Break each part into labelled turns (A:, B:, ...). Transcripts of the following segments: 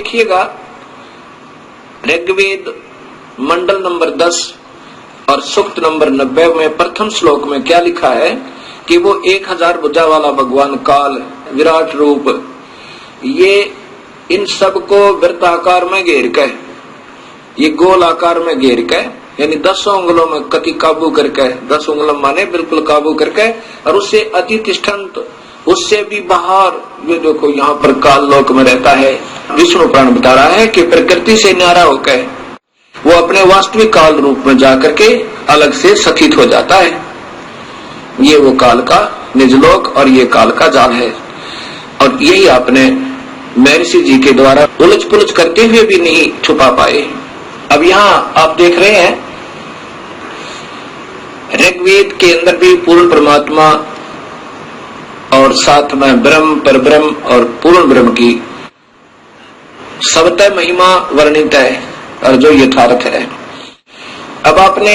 A: देखिएगा ऋग्वेद मंडल नंबर 10 और सूक्त नंबर 90 में प्रथम श्लोक में क्या लिखा है कि वो 1000 भुजा वाला भगवान काल विराट रूप, ये इन सबको वृत्ताकार में घेर के, ये गोल आकार में घेर के, यानी 10 उंगलों में कति काबू करके, 10 उंगलों माने बिल्कुल काबू करके, और उससे अतिष्ठन्त, उससे भी बाहर, ये देखो यहाँ पर काल लोक में रहता है। विष्णु पुराण बता रहा है कि प्रकृति से न्यारा होकर वो अपने वास्तविक काल रूप में जाकर के अलग से स्थित हो जाता है। ये वो काल का निजलोक और ये काल का जाल है, और यही आपने महर्षि जी के द्वारा उलझ पुलझ करते हुए भी नहीं छुपा पाए। अब यहाँ आप देख रहे हैं ऋग्वेद के अंदर भी पूर्ण परमात्मा और साथ में ब्रह्म, परब्रह्म और पूर्ण ब्रह्म की सबतः महिमा वर्णित है और जो यथार्थ है। अब आपने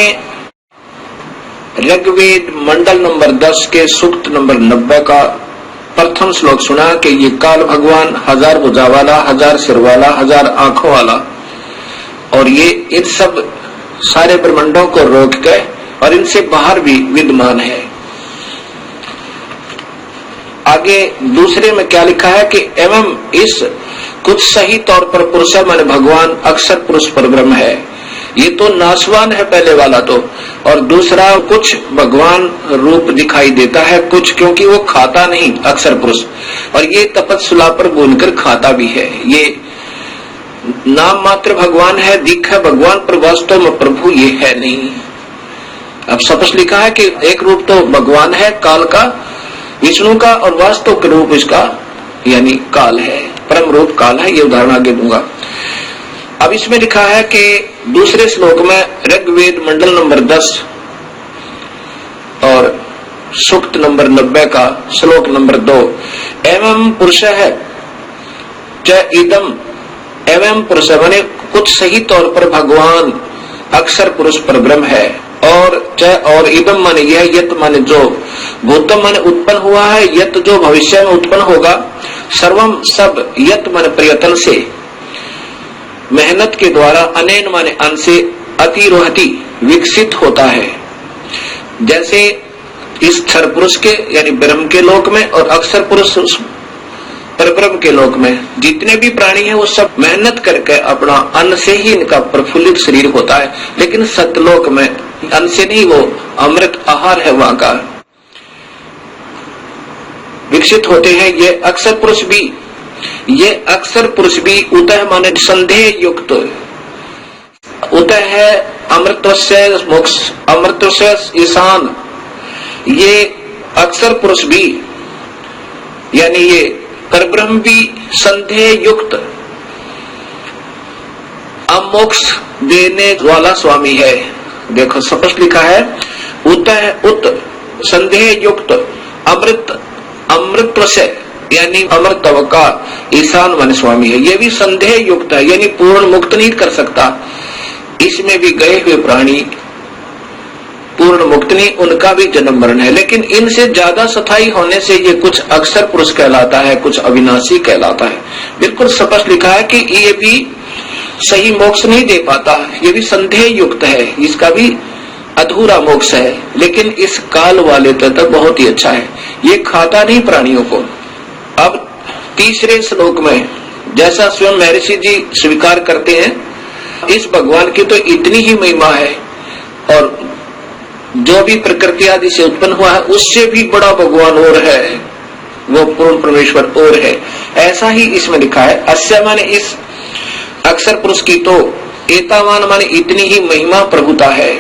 A: ऋग्वेद मंडल नंबर 10 के सूक्त नंबर 90 का प्रथम श्लोक सुना कि ये काल भगवान 1000 भुजा वाला, 1000 सिर वाला, 1000 आंखों वाला, और ये इन सब सारे ब्रह्मांडों को रोक के और इनसे बाहर भी विद्यमान है। आगे दूसरे में क्या लिखा है कि एवं इस कुछ सही तौर पर पुरुष माने भगवान अक्षर पुरुष पर ब्रह्म है। ये तो नाशवान है पहले वाला तो, और दूसरा कुछ भगवान रूप दिखाई देता है कुछ, क्योंकि वो खाता नहीं अक्षर पुरुष, और ये तपस्या पर बोलकर खाता भी है। ये नाम मात्र भगवान है, दिख है भगवान, पर वास्तव में प्रभु ये है नहीं। अब स्पष्ट लिखा है कि एक रूप तो भगवान है काल का, विष्णु का, और वास्तव का रूप इसका यानी काल है, परम रूप काल है। ये उदाहरण आगे दूंगा। अब इसमें लिखा है कि दूसरे श्लोक में ऋग्वेद मंडल नंबर 10 और सूक्त नंबर 90 का श्लोक नंबर 2, एवं पुरुष है च इदम, एवं पुरुष माने कुछ सही तौर पर भगवान अक्षर पुरुष पर ब्रह्म है, और च और इदम माने यह, यत माने जो, भूतम माने उत्पन्न हुआ है, यत जो भविष्य में उत्पन्न होगा, सर्वम सब, यत माने प्रयत्न से, मेहनत के द्वारा, अनेन माने अन से, अतिरोहति विकसित होता है। जैसे इस क्षर पुरुष के यानी ब्रह्म के लोक में और अक्षर पुरुष परब्रह्म के लोक में जितने भी प्राणी हैं वो सब मेहनत करके अपना अन्न से ही इनका प्रफुल्लित शरीर होता है, लेकिन सतलोक में अन्न से नहीं, वो अमृत आहार है वहां का, विकसित होते हैं। ये अक्षर पुरुष भी, ये अक्षर पुरुष भी उतः माने संदेह युक्त, उतः है अमृतस्य मोक्ष, अमृतस्य ईशान। ये अक्षर पुरुष भी यानी ये परब्रह्म भी संदेह युक्त अमोक्ष देने वाला स्वामी है। देखो स्पष्ट लिखा है उतः उत संदेह युक्त अमृत, अमृत से यानी अमृतत्व का ईशान मन स्वामी है। ये भी संदेह युक्त है, यानी पूर्ण मुक्त नहीं कर सकता। इसमें भी गए हुए प्राणी पूर्ण मुक्त नहीं, उनका भी जन्म मरण है, लेकिन इनसे ज्यादा स्थायी होने से ये कुछ अक्षर पुरुष कहलाता है, कुछ अविनाशी कहलाता है। बिल्कुल स्पष्ट लिखा है कि ये भी सही मोक्ष नहीं दे पाता, ये भी संदेह युक्त है, इसका भी अधूरा मोक्ष है, लेकिन इस काल वाले तक बहुत ही अच्छा है, ये खाता नहीं प्राणियों को। अब तीसरे श्लोक में जैसा स्वयं महर्षि जी स्वीकार करते हैं, इस भगवान की तो इतनी ही महिमा है, और जो भी प्रकृति आदि से उत्पन्न हुआ है उससे भी बड़ा भगवान और है, वो पूर्ण परमेश्वर और है। ऐसा ही इसमें लिखा है। अस्य माने इस अक्षर पुरुष की तो, एतावान माने इतनी ही महिमा प्रभुता है।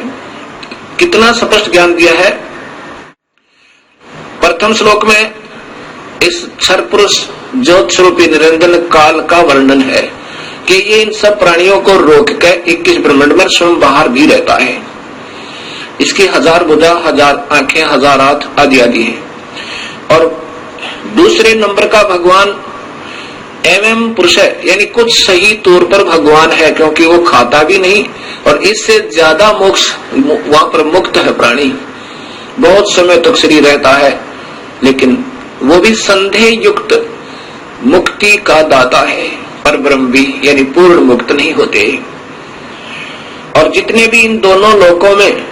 A: कितना स्पष्ट ज्ञान दिया है। प्रथम श्लोक में इस क्षर पुरुष ज्योत स्वरूपी निरंजन काल का वर्णन है कि ये इन सब प्राणियों को रोक के 21 ब्रह्मांड में स्वयं बाहर भी रहता है। इसकी 1000 भुजा, 1000 आंखें, 1000 हाथ आदि आदि है। और दूसरे नंबर का भगवान एवं पुरुष है, यानी कुछ सही तौर पर भगवान है, क्योंकि वो खाता भी नहीं, और इससे ज्यादा मोक्ष वहां पर मुक्त है प्राणी, बहुत समय तक शरीर रहता है, लेकिन वो भी संदेह युक्त मुक्ति का दाता है। पर ब्रह्म भी यानी पूर्ण मुक्त नहीं होते। और जितने भी इन दोनों लोकों में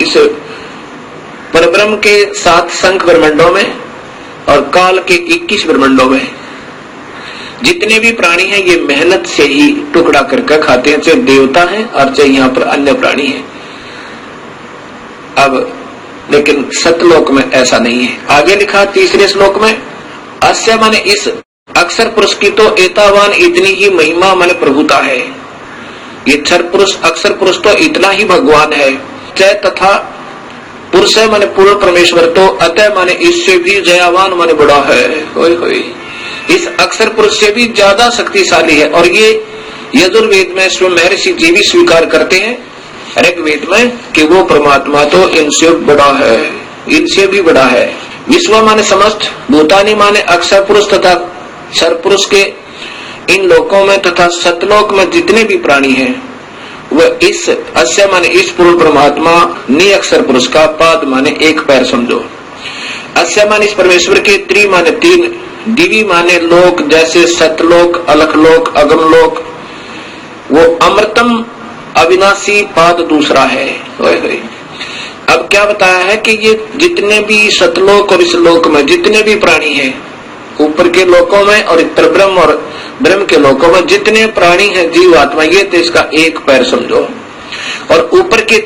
A: इस परब्रह्म के 7 संख्य ब्रह्मांडों में और काल के 21 ब्रह्मांडों में जितने भी प्राणी हैं ये मेहनत से ही टुकड़ा करके खाते हैं, चाहे देवता हैं और चाहे यहाँ पर अन्य प्राणी हैं। अब लेकिन सतलोक में ऐसा नहीं है। आगे लिखा 3 श्लोक में, अस्य माने इस अक्षर पुरुष की तो एतावान इतनी ही महिमा माने प्रभुता है। ये क्षर पुरुष अक्षर पुरुष तो इतना ही भगवान है। चय तथा पुरुष है माने पूर्ण परमेश्वर तो अतः माने इससे भी जयावान माने बड़ा है। होय होय, इस अक्षर पुरुष से भी ज्यादा शक्तिशाली है। और ये यजुर्वेद में स्वयं महर्षि जी भी स्वीकार करते हैं ऋग्वेद में कि वो परमात्मा तो इनसे बड़ा है, इनसे भी बड़ा है। विश्व माने समस्त, भूतानी माने अक्षर पुरुष तथा क्षर पुरुष के इन लोकों में तथा सतलोक में जितने भी प्राणी हैं वह इस अस्य माने इस पूर्ण परमात्मा नि अक्षर पुरुष का पाद माने एक पैर समझो। अस्य माने इस परमेश्वर के त्रि माने 3, दिवी माने लोक जैसे सतलोक, अलखलोक, अगमलोक, वो अमृतम अविनाशी पाद दूसरा है। अब क्या बताया है कि ये जितने भी सतलोक और इस लोक में जितने भी प्राणी हैं, ऊपर के लोकों में और परब्रह्म और ब्रह्म के लोकों में जितने प्राणी हैं जीव आत्मा, ये तो इसका एक पैर समझो। और ऊपर के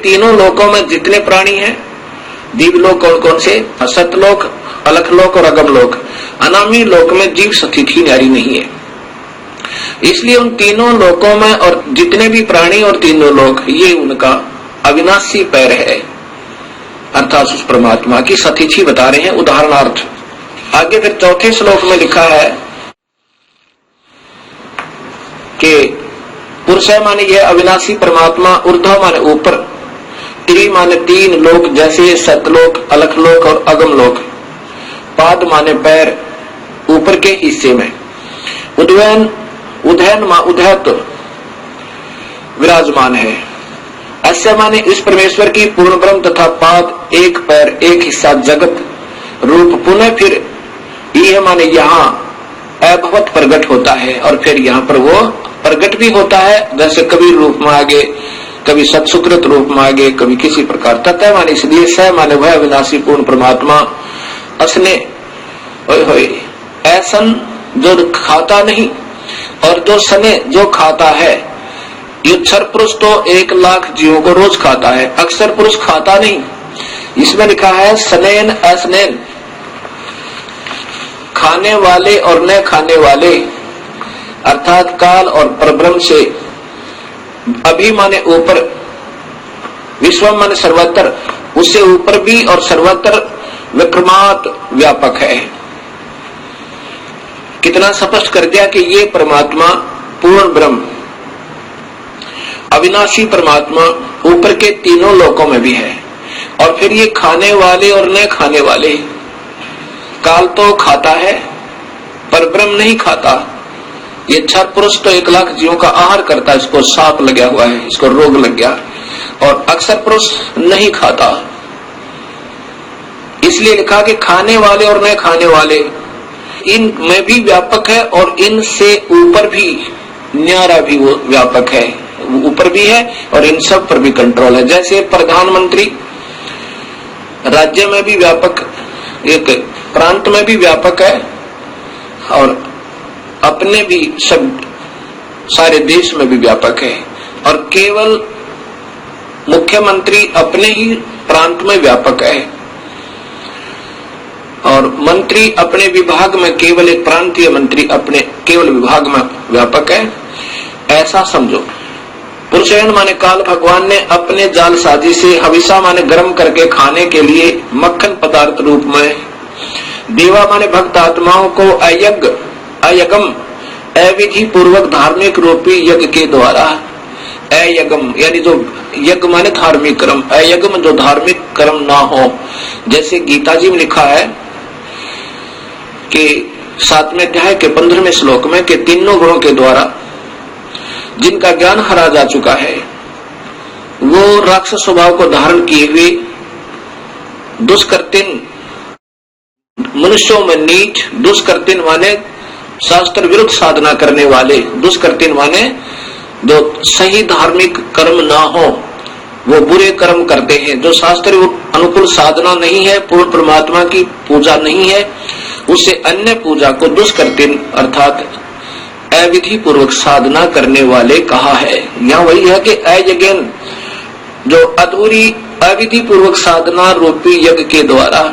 A: तीनों लोकों में जितने प्राणी हैं, दिव्यलोक कौन कौन से, सतलोक, अलखलोक और अगमलोक, अनामी लोक में जीव स्थिति नारी नहीं है। इसलिए उन तीनों लोकों में और जितने भी प्राणी और तीनों लोक ये उनका अविनाशी पैर है, अर्थात उस परमात्मा की सतिथि बता रहे हैं उदाहरणार्थ। आगे फिर 4 श्लोक में लिखा है कि पुरुष माने यह अविनाशी परमात्मा, ऊर्ध्व माने ऊपर, त्रि माने 3 लोक जैसे सतलोक, अलखलोक और अगमलोक, पाद माने पैर ऊपर के हिस्से में, उदयन उदयत विराजमान है। अस्य माने इस परमेश्वर की पूर्ण ब्रह्म तथा पाद एक पैर एक हिस्सा जगत रूप पुनः फिर यह माने यहाँ अभवत प्रकट होता है और फिर यहाँ पर वो प्रकट भी होता है, जैसे कभी रूप में आगे, कभी सत्सुकृत रूप में आगे, कभी किसी प्रकार तथा माने। इसलिए स माने वह अविनाशी पूर्ण परमात्मा असने ऐसन जो खाता नहीं और जो सने जो खाता है। ये क्षर पुरुष तो 1 लाख जीवों को रोज खाता है, अक्षर पुरुष खाता नहीं। इसमें लिखा है सनैन असनैन, खाने वाले और न खाने वाले, अर्थात काल और परब्रह्म से अभी माने ऊपर, विश्व माने सर्वत्र, उससे ऊपर भी और सर्वत्र विक्रमात व्यापक है। कितना स्पष्ट कर दिया कि ये परमात्मा पूर्ण ब्रह्म अविनाशी परमात्मा ऊपर के तीनों लोकों में भी है। और फिर ये खाने वाले और न खाने वाले, काल तो खाता है पर ब्रह्म नहीं खाता। ये क्षर पुरुष तो 1 लाख जीवों का आहार करता है, इसको सांप लगा हुआ है, इसको रोग लग गया, और अक्षर पुरुष नहीं खाता। इसलिए लिखा कि खाने वाले और न खाने वाले इन में भी व्यापक है और इनसे ऊपर भी न्यारा भी वो व्यापक है, ऊपर भी है और इन सब पर भी कंट्रोल है। जैसे प्रधानमंत्री राज्य में भी व्यापक, एक प्रांत में भी व्यापक है और अपने भी सब सारे देश में भी व्यापक है। और केवल मुख्यमंत्री अपने ही प्रांत में व्यापक है और मंत्री अपने विभाग में, केवल एक प्रांतीय मंत्री अपने केवल विभाग में व्यापक है, ऐसा समझो। पुरुषयन माने काल भगवान ने अपने जाल साजी से हविषा माने गर्म करके खाने के लिए मक्खन पदार्थ रूप में, देवा माने भक्त आत्माओं को अयगम अविधि पूर्वक धार्मिक रूपी यज्ञ के द्वारा, अयगम यानी जो यज्ञ माने धार्मिक कर्म, अयगम जो धार्मिक कर्म ना हो। जैसे गीता जी में लिखा है कि 7वें अध्याय के 15वें श्लोक में कि तीनों गुणों के द्वारा जिनका ज्ञान हरा जा चुका है वो राक्षस स्वभाव को धारण किए हुए दुष्कृतिन मनुष्यों में नीच, दुष्कृतिन माने शास्त्र विरुद्ध साधना करने वाले, दुष्कृतिन माने जो सही धार्मिक कर्म ना हो वो बुरे कर्म करते हैं, जो शास्त्र अनुकूल साधना नहीं है, पूर्ण परमात्मा की पूजा नहीं है, उससे अन्य पूजा को दुष्कृतिन अर्थात अविधि पूर्वक साधना करने वाले कहा है। यहाँ वही है कि अयज्ञ जो अधूरी अविधि पूर्वक साधना रूपी यज्ञ के द्वारा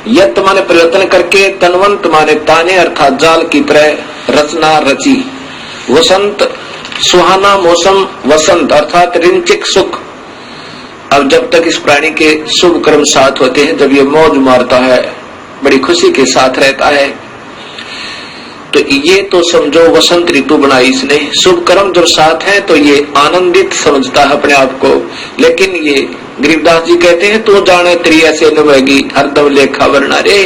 A: यत माने परिवर्तन करके, तनवंत माने ताने अर्थात जाल की तरह रचना रची, वसंत सुहाना मौसम, वसंत अर्थात रिंचिक सुख। अब जब तक इस प्राणी के शुभ कर्म साथ होते हैं, जब ये मौज मारता है, बड़ी खुशी के साथ रहता है, तो ये तो समझो वसंत ऋतु बनाई इसने। शुभ कर्म जब साथ है तो ये आनंदित समझता है अपने आप को। लेकिन ये गरीबदास जी कहते हैं तू जाने तेरी ऐसे नवेगी हरदम लेखा वरना रे।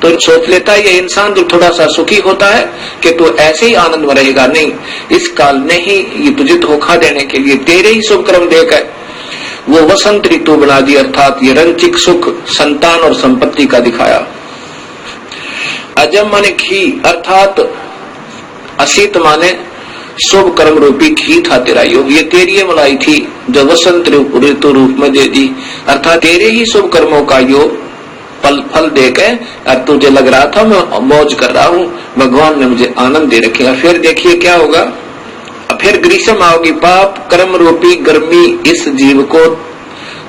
A: तो सोच लेता है ये इंसान जो थोड़ा सा सुखी होता है कि तू ऐसे ही आनंद में रहेगा, नहीं, इस काल ने ही ये तुझे धोखा देने के लिए तेरे ही शुभ कर्म देकर वो वसंत ऋतु बना दी, अर्थात ये रंचिक सुख संतान और संपत्ति का दिखाया। अजम माने घी अर्थात असित माने शुभ कर्म रूपी घी था तेरा योग, ये तेरी मलाई थी जो वसंत ऋतु रूप में दे दी, अर्थात तेरे ही शुभ कर्मों का योग फल देकर और तुझे लग रहा था मैं मौज कर रहा हूँ, भगवान ने मुझे आनंद दे रखेगा। फिर देखिए क्या होगा, फिर ग्रीष्म आओगी, पाप कर्म रूपी गर्मी इस जीव को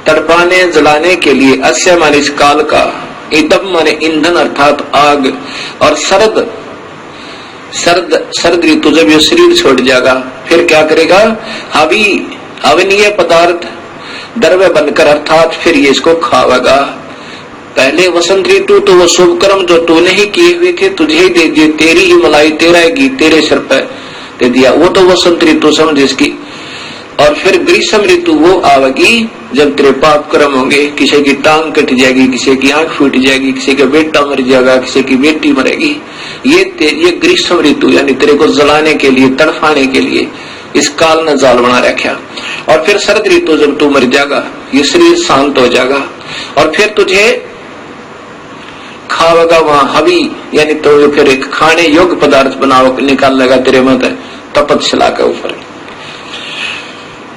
A: तड़पाने जलाने के लिए, अस्य माने इस काल का, ईदम माने ईंधन अर्थात आग, और सर्द ऋतु जब ये शरीर छोड़ जाएगा फिर क्या करेगा, हवनीय पदार्थ द्रव्य बनकर अर्थात फिर ये इसको खावेगा। पहले वसंत ऋतु तो वो शुभ कर्म जो तूने ही किए हुए थे तुझे ही दे दिए, तेरी ही मलाई तेरा घी तेरे सिर पर दे दिया, वो तो वसंत ऋतु समझ इसकी। और फिर ग्रीष्म ऋतु वो आवेगी जब तेरे पाप कर्म होंगे, किसी की टांग कट जाएगी, किसी की आंख फूट जाएगी, किसी का बेटा मर जाएगा, किसी की बेटी मरेगी, ये ग्रीष्म ऋतु यानी तेरे को जलाने के लिए तड़फाने के लिए इस काल ने जाल बना रखा। और फिर शरद ऋतु जब तू मर जाएगा ये शरीर शांत हो जाएगा और फिर तुझे खावेगा वहां हवी यानी तो फिर एक खाने योग्य पदार्थ बनाओ निकाल लेगा तेरे मत तपस्या के ऊपर।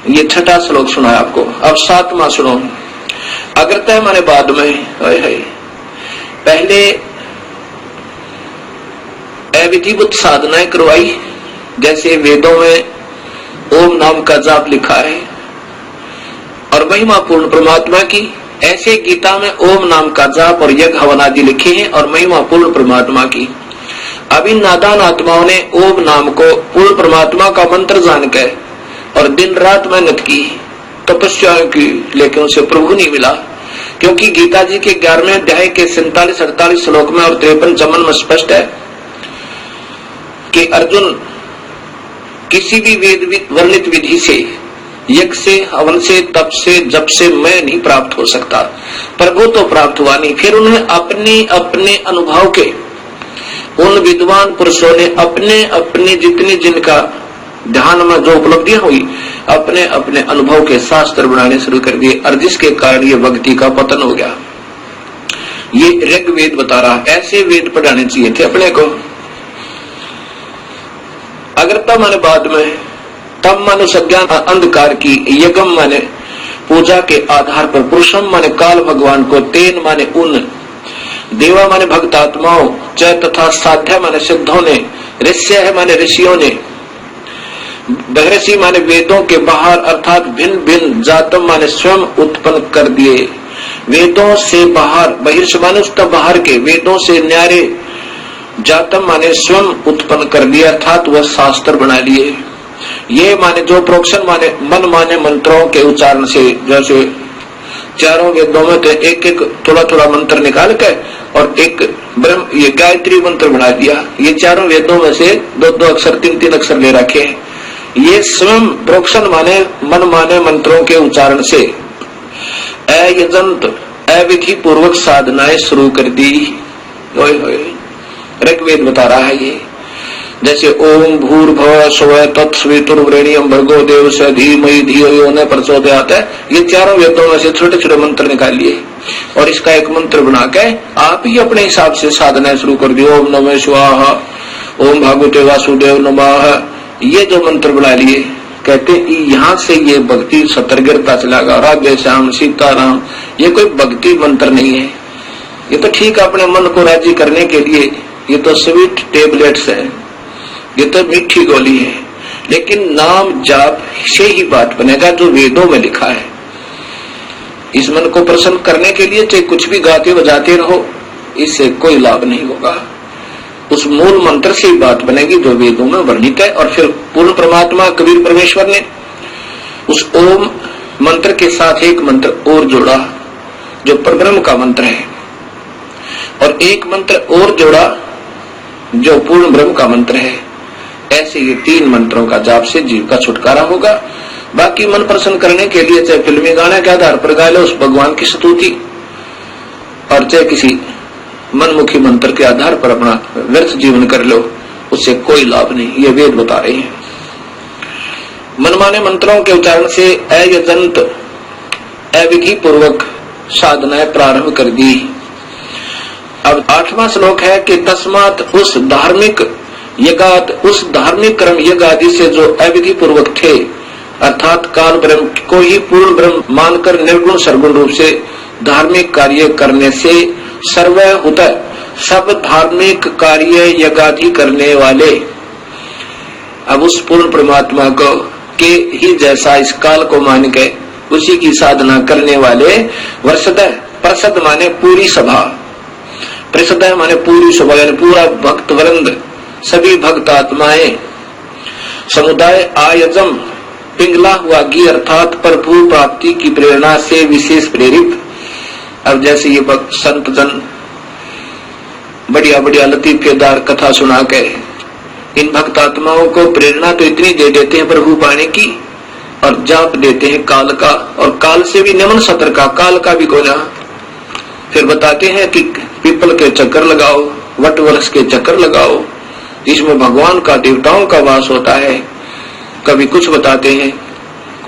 A: ये छठा श्लोक सुना है आपको। अब सातवां सुनो, अग्रतः माने बाद में, पहले अविधिवत साधनाएं करवाई, जैसे वेदों में ओम नाम का जाप लिखा है और महिमा पूर्ण परमात्मा की, ऐसे गीता में ओम नाम का जाप और यज्ञ हवन आदि लिखे हैं और महिमा पूर्ण परमात्मा की। अब इन नादान आत्माओं ने ओम नाम को पूर्ण परमात्मा का मंत्र जानकर और दिन रात मेहनत की, तपस्या की, लेकिन उसे प्रभु नहीं मिला। क्योंकि गीता जी के 11वें अध्याय के 47-48 श्लोक में और 53-54 में स्पष्ट है कि अर्जुन किसी भी वेद वर्णित विधि से, यज्ञ से, हवन से, तप से, जप से मैं नहीं प्राप्त हो सकता, प्रभु तो प्राप्त हुआ नहीं। फिर उन्होंने अपने अपने अनुभव के, उन विद्वान पुरुषों ने अपने अपने जितने जिनका ध्यान में जो उपलब्धियां हुई अपने अपने अनुभव के शास्त्र बनाने शुरू कर दिए और जिसके कारण ये भक्ति का पतन हो गया। ये ऋग्वेद बता रहा, ऐसे वेद पढ़ाने चाहिए थे अपने को। अग्रता माने बाद में, तम माने सज्ञान अंधकार की, यज्ञम माने पूजा के आधार पर, पुरुषम माने काल भगवान को, तेन माने उन, देवा माने भक्त आत्माओं, च तथा साध्या माने सिद्धों ने, ऋष्य है माने ऋषियों ने, बहरसी माने वेदों के बाहर अर्थात भिन्न भिन्न, जातम माने स्वयं उत्पन्न कर दिए, वेदों से बाहर, बहिर्ष माने उसका बाहर के, वेदों से न्यारे, जातम माने स्वयं उत्पन्न कर दिया अर्थात वह शास्त्र बना लिए। ये माने जो प्रोक्षण माने मन माने मंत्रों के उच्चारण से, जैसे चारों वेदों में तो एक एक थोड़ा थोड़ा मंत्र निकाल के और एक ब्रह्म ये गायत्री मंत्र बना दिया। ये चारों वेदों में से दो दो अक्षर, तीन तीन अक्षर ले रखे हैं। ये स्वयं प्रोक्षण माने मन माने मंत्रों के उच्चारण से अयजंत अविधि पूर्वक साधनाएं शुरू कर दी। ऋग्वेद बता रहा है ये जैसे ओम भूर्भुवः स्वः तत्सवितुर्वरेण्यं भर्गो देवस्य धीमहि धियो यो न प्रचोदयात्, ये चारों वेदों में से छोटे छोटे मंत्र निकाल लिए और इसका एक मंत्र बना के आप ही अपने हिसाब से साधना शुरू कर दियो। ओम नमः शिवाय, ओम भगवते वासुदेव नमः, ये जो मंत्र बना लिए, कहते यहाँ से ये भक्ति सतर गिरता चला गया। राधे श्याम सीताराम, ये कोई भक्ति मंत्र नहीं है, ये तो ठीक अपने मन को राजी करने के लिए, ये तो स्वीट टेबलेट्स है, ये तो मीठी गोली है। लेकिन नाम जाप से ही बात बनेगा जो वेदों में लिखा है। इस मन को प्रसन्न करने के लिए चाहे कुछ भी गाते बजाते रहो, इससे कोई लाभ नहीं होगा। उस मूल मंत्र से ही बात बनेगी जो वेदों में वर्णित है। और फिर पूर्ण परमात्मा कबीर परमेश्वर ने उस ओम मंत्र के साथ एक मंत्र और जोड़ा जो परब्रह्म का मंत्र है, और एक मंत्र और जोड़ा जो पूर्ण ब्रह्म का मंत्र है। ऐसे ये तीन मंत्रों का जाप से जीव का छुटकारा होगा। बाकी मन प्रसन्न करने के लिए चाहे फिल्मी गाने के आधार पर गा लो उस भगवान की स्तुति, और चाहे किसी मनमुखी मंत्र के आधार पर अपना व्यर्थ जीवन कर लो, उससे कोई लाभ नहीं, ये वेद बता रहे हैं। मनमाने मंत्रों के उच्चारण से अयजंत अविधि पूर्वक साधनाएं प्रारंभ कर दी। अब 8वां श्लोक है कि तस्मात उस धार्मिक यज्ञात, उस धार्मिक कर्म यज्ञ आदि से जो अविधि पूर्वक थे, अर्थात काल ब्रह्म को ही पूर्ण ब्रह्म मानकर निर्गुण सर्वगुण रूप से धार्मिक कार्य करने से सर्वभूत सब धार्मिक कार्य यज्ञादि करने वाले, अब उस पूर्ण परमात्मा को के ही जैसा इस काल को मान के उसी की साधना करने वाले वर्षद, प्रसद माने पूरी सभा, प्रसद माने पूरी सभा यानी पूरा भक्त वृंद, सभी भक्त आत्माएं, समुदाय आयजम पिंगला हुआ घी अर्थात प्रभु प्राप्ति की प्रेरणा से विशेष प्रेरित। अब जैसे ये भक्त संत जन बढ़िया बढ़िया लतीफेदार कथा सुना के इन भक्त आत्माओं को प्रेरणा तो इतनी दे देते हैं प्रभु पाने की, और जाप देते हैं काल का, और काल से भी निम्न सतर का, काल का भी कोना। फिर बताते हैं कि पीपल के चक्कर लगाओ, वट वृक्ष के चक्कर लगाओ, इसमें भगवान का देवताओं का वास होता है। कभी कुछ बताते हैं,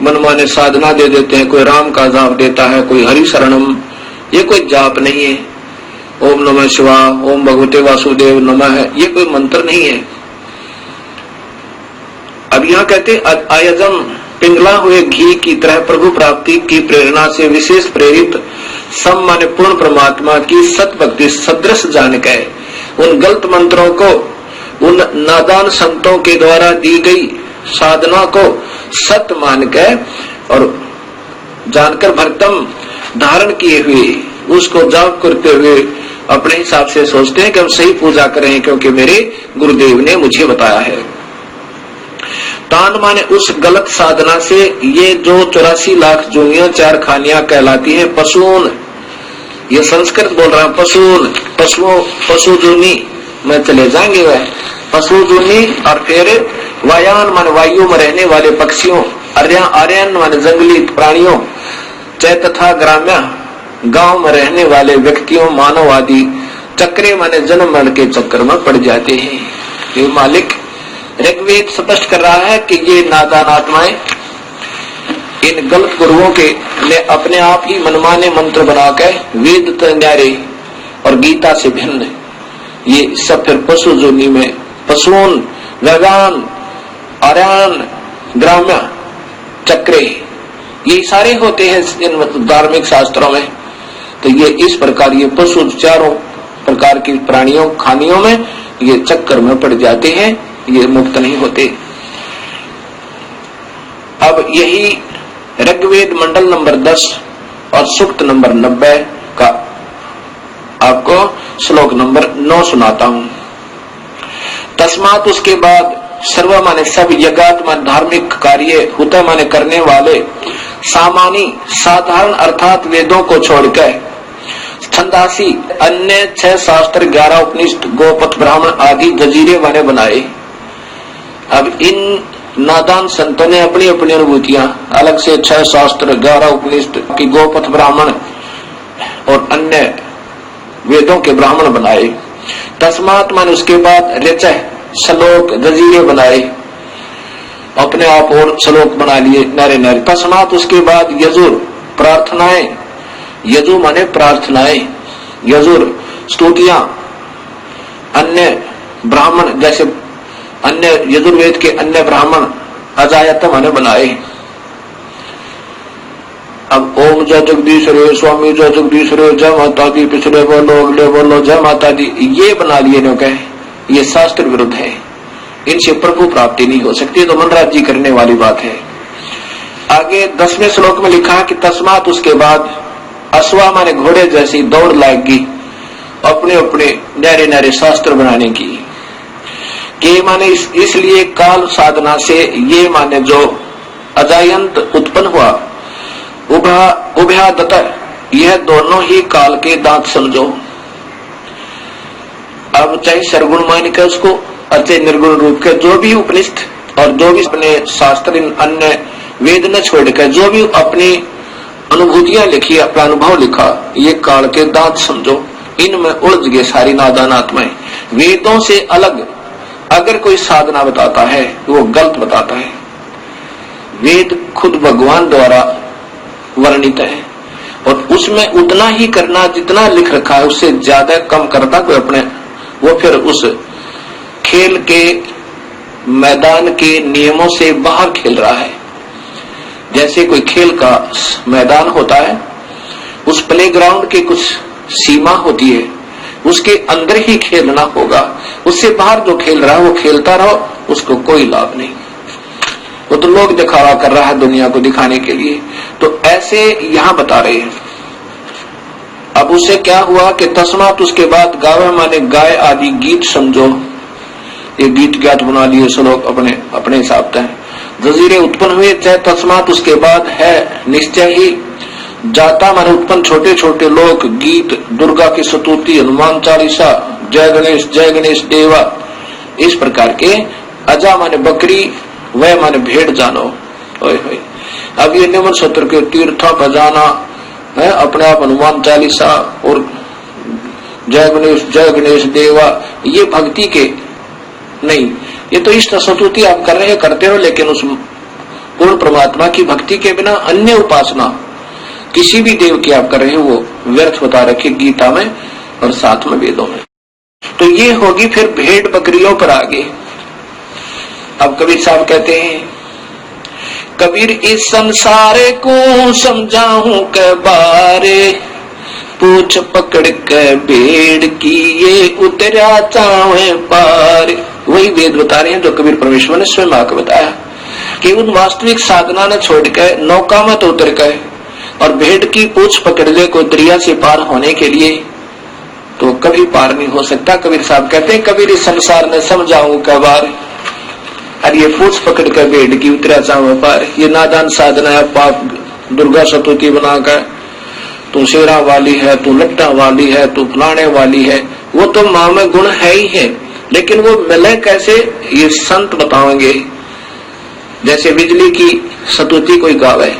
A: मनमाने साधना दे देते हैं, कोई राम का जाप देता है, कोई हरि शरणम, ये कोई जाप नहीं है। ओम नमः शिवाय, ओम भगवते वासुदेव नमः, ये कोई मंत्र नहीं है। अब यहाँ कहते आयजम पिंगला हुए घी की तरह प्रभु प्राप्ति की प्रेरणा से विशेष प्रेरित सम माने पूर्ण परमात्मा की सत भक्ति सदृश जान के उन गलत मंत्रों को, उन नादान संतों के द्वारा दी गई साधना को सत मान के और जानकर भक्तम धारण किए हुए उसको जाप करते हुए अपने हिसाब से सोचते हैं कि हम सही पूजा करें क्योंकि मेरे गुरुदेव ने मुझे बताया है। तान माने उस गलत साधना से ये जो 84 लाख जूनियां चार खानियां कहलाती हैं पशुन, ये संस्कृत बोल रहा हूं, पशुन, पशु जूनी में चले जाएंगे वह पशु जूनी। और फिर वायान माने वायु में रहने वाले पक्षियों, आर्यन माने जंगली प्राणियों, चै तथा ग्राम्य गांव में रहने वाले व्यक्तियों, मानव आदि, चक्रे माने जन्म मरण के चक्कर में पड़ जाते हैं। ये मालिक ऋग्वेद स्पष्ट कर रहा है कि ये नादान आत्माएं इन गलत गुरुओं के ने अपने आप ही मनमाने मंत्र बनाकर वेद न्यारे और गीता से भिन्न ये सब फिर पशु जोनी में पशुन, वैवान, आर्यन, ग्राम्य, चक्रे, ये सारे होते हैं इन धार्मिक शास्त्रों में। तो ये इस प्रकार ये पशु चारों प्रकार की प्राणियों खानियों में ये चक्कर में पड़ जाते हैं, ये मुक्त नहीं होते। अब यही ऋग्वेद मंडल नंबर 10 और सूक्त नंबर 90 का आपको श्लोक नंबर 9 सुनाता हूं। तस्मात उसके बाद सर्व माने सब, यज्ञात माने धार्मिक कार्य, हुता माने करने वाले, सामानी साधारण अर्थात वेदों को छोड़कर, छंदासी अन्य 6 शास्त्र, 11 उपनिषद, गोपथ ब्राह्मण आदि जजीरे माने बनाए। अब इन नादान संतों ने अपनी अपनी अनुभूतियां अलग से 6 शास्त्र, 11 उपनिषद की गोपथ ब्राह्मण और अन्य वेदों के ब्राह्मण बनाए। तस्मात मान उसके बाद ऋच श्लोक जजीरे बनाए, अपने आप और श्लोक बना लिए नारे नारे। तस्मात उसके बाद यजुर प्रार्थनाएं, यजु माने प्रार्थनाएं, यजुर स्तुतियां, अन्य ब्राह्मण जैसे अन्य यजुर्वेद के अन्य ब्राह्मण अजायत माने बनाए। अब ओम जय जगदीश रे, स्वामी जय जगदीश रे, जय माता दी, पिछले बोलो अगले बोलो जय माता दी, ये बना लिए न कहे, ये शास्त्र विरुद्ध है, इनसे प्रभु प्राप्ति नहीं हो सकती, तो मनराज जी करने वाली बात है। आगे 10वें श्लोक में लिखा कि तस्मात उसके बाद अश्वा माने घोड़े जैसी दौड़ लाएगी अपने अपने न्यारे न्यारे शास्त्र बनाने की। के माने इसलिए काल साधना से, ये माने जो अजायंत उत्पन्न हुआ, उभया दत्त, यह दोनों ही काल के दांत समझो। अब चाहे सरगुण मान के उसको, अति निर्गुण रूप के जो भी उपनिषद और जो भी अपने शास्त्र अन्य वेद न छोड़ कर जो भी अपनी अनुभूतियां लिखी, अपना अनुभव लिखा, ये काल के दांत समझो, इनमें उलझ गए सारी नादान आत्माएं। वेदों से अलग अगर कोई साधना बताता है वो गलत बताता है। वेद खुद भगवान द्वारा वर्णित है और उसमें उतना ही करना जितना लिख रखा है, उससे ज्यादा कम करता कोई अपने, वो फिर उस खेल के मैदान के नियमों से बाहर खेल रहा है। जैसे कोई खेल का मैदान होता है, उस प्लेग्राउंड के कुछ सीमा होती है, उसके अंदर ही खेलना होगा, उससे बाहर जो खेल रहा है वो खेलता रहो, उसको कोई लाभ नहीं। वो तो लोग दिखावा कर रहा है दुनिया को दिखाने के लिए, तो ऐसे यहां बता रहे हैं। अब उसे क्या हुआ कि तस्मात उसके बाद गावे माने गाय आदि गीत समझो, ये गीत ज्ञात बना लिए श्लोक अपने अपने हिसाब से। जजीरे उत्पन्न हुए, चाहे तस्मात उसके बाद है निश्चय ही जाता माने उत्पन्न छोटे छोटे लोग गीत, दुर्गा की स्तुति, हनुमान चालीसा, जय गणेश देवा, इस प्रकार के। अजा माने बकरी, वह माने भेड़ जानो। अब ये निम्न सत्र के तीर्था बजाना है, अपने आप हनुमान चालीसा और जय गणेश देवा, ये भक्ति के नहीं, ये तो इष्ट स्तुति आप कर रहे करते हो, लेकिन उस पूर्ण परमात्मा की भक्ति के बिना अन्य उपासना किसी भी देव की आप कर रहे हो वो व्यर्थ बता रखे गीता में और साथ में वेदों में। तो ये होगी फिर भेड़ बकरियों पर आगे। अब कबीर साहब कहते हैं, कबीर इस संसारे को समझाऊं के बारे, पूछ पकड़ के भेड़ की ये उतरा चावे पार। वही वेद बता रहे हैं जो कबीर परमेश्वर ने स्वयं आकर बताया कि उन वास्तविक साधना ने छोड़ के नौका में तो उतर गए और भेड़ की पूछ पकड़ ले को दरिया से पार होने के लिए, तो कभी पार नहीं हो सकता। कबीर साहब कहते हैं, कबीर इस संसार ने समझाऊं का बार, और ये पूछ पकड़ कर भेड़ की उतरा चावे पार, ये नादान साधना है। पाप दुर्गा स्तुति बनाकर तू शेरा वाली है, तू लट्टा वाली है, तू फलाने वाली है, वो तो माँ में गुण है ही है, लेकिन वो मिले कैसे ये संत बताएंगे। जैसे बिजली की स्तुति कोई गावे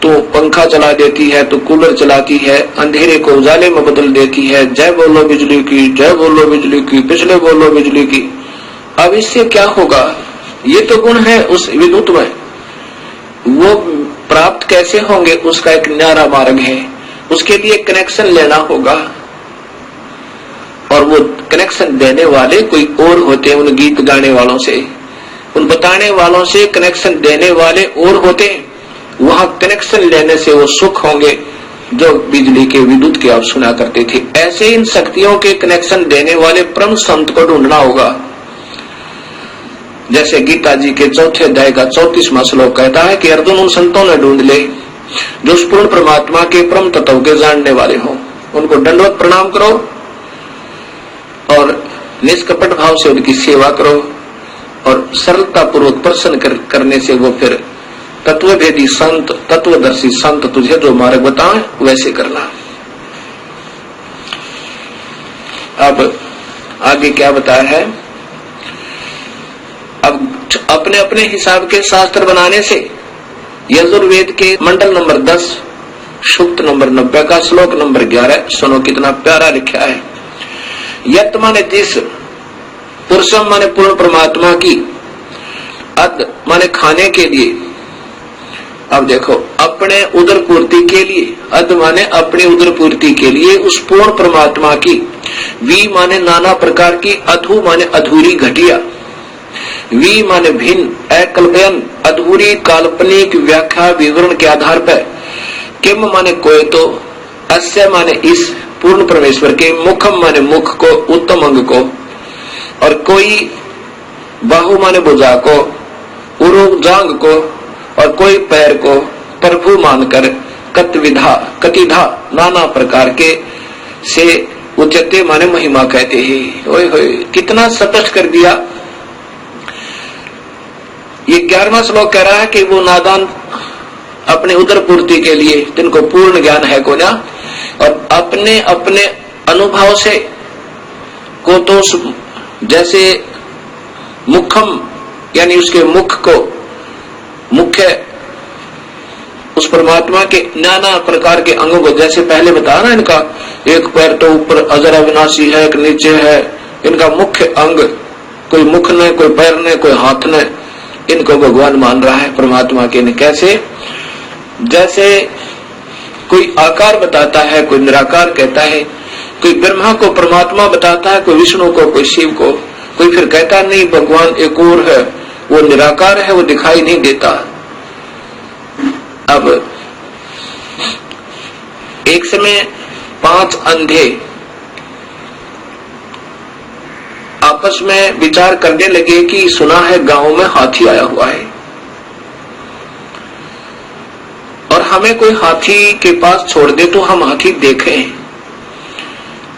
A: तो पंखा चला देती है, तो कूलर चलाती है, अंधेरे को उजाले में बदल देती है, जय बोलो बिजली की, जय बोलो बिजली की, पिछले बोलो बिजली की। अब इससे क्या होगा, ये तो गुण है उस विद्युत में, वो प्राप्त कैसे होंगे उसका एक न्यारा मार्ग है। उसके लिए कनेक्शन लेना होगा और वो कनेक्शन देने वाले कोई और होते हैं, उन गीत गाने वालों से, उन बताने वालों से कनेक्शन देने वाले और होते हैं। वहां कनेक्शन लेने से वो सुख होंगे जो बिजली के विद्युत के आप सुना करते थे। ऐसे इन शक्तियों के कनेक्शन देने वाले परम संत को ढूंढना होगा। जैसे गीता जी के 4थे अध्याय का 34वां श्लोक कहता है कि अर्जुन उन संतों ने ढूंढ ले जो उस पूर्ण परमात्मा के परम तत्व के जानने वाले हों, उनको दंडवत प्रणाम करो और निष्कपट भाव से उनकी सेवा करो और सरलता पूर्वक प्रसन्न करने से वो फिर तत्वभेदी संत, तत्वदर्शी संत तुझे जो मार्ग बताए वैसे करना। अब आगे क्या बताया है, अब अपने अपने हिसाब के शास्त्र बनाने से यजुर्वेद के मंडल नंबर 10 सूक्त नंबर 90 का श्लोक नंबर 11 सुनो कितना प्यारा लिखा है। यत माने जिस, पुरुषम माने पूर्ण परमात्मा की, अद माने खाने के लिए। अब देखो, अपने उदर पूर्ति के लिए, अद माने अपनी उदर पूर्ति के लिए उस पूर्ण परमात्मा की, वी माने नाना प्रकार की, अधू माने अधूरी घटिया, वी माने भिन्न, अकल्पयन अधूरी काल्पनिक व्याख्या विवरण के आधार पर, किम माने कोई तो, अस्य माने इस पूर्ण परमेश्वर के, मुखम माने मुख को, उत्तम अंग को, और कोई बाहु माने भुजा को, उरु जांग को, और कोई पैर को प्रभु मानकर कतविधा कतिधा नाना प्रकार के से उच्चते माने महिमा कहते हैं। ओए होए, कितना स्पष्ट कर दिया। ये 11वां श्लोक कह रहा है कि वो नादान अपने उदर पूर्ति के लिए, जिनको पूर्ण ज्ञान है को ना, और अपने अपने अनुभव से को तो जैसे मुखम यानी उसके मुख को, मुख्य उस परमात्मा के नाना प्रकार के अंगों को, जैसे पहले बताया ना, इनका एक पैर तो ऊपर अजर अविनाशी है, एक नीचे है, इनका मुख्य अंग, कोई मुख ने, कोई पैर ने, कोई हाथ ने, इनको भगवान मान रहा है परमात्मा के ने। कैसे? जैसे कोई आकार बताता है, कोई निराकार कहता है, कोई ब्रह्मा को परमात्मा बताता है, कोई विष्णु को, कोई शिव को, कोई फिर कहता नहीं भगवान एक और है, वो निराकार है, वो दिखाई नहीं देता। अब एक समय 5 अंधे आपस में विचार करने लगे कि सुना है गांव में हाथी आया हुआ है, और हमें कोई हाथी के पास छोड़ दे तो हम हाथी देखें।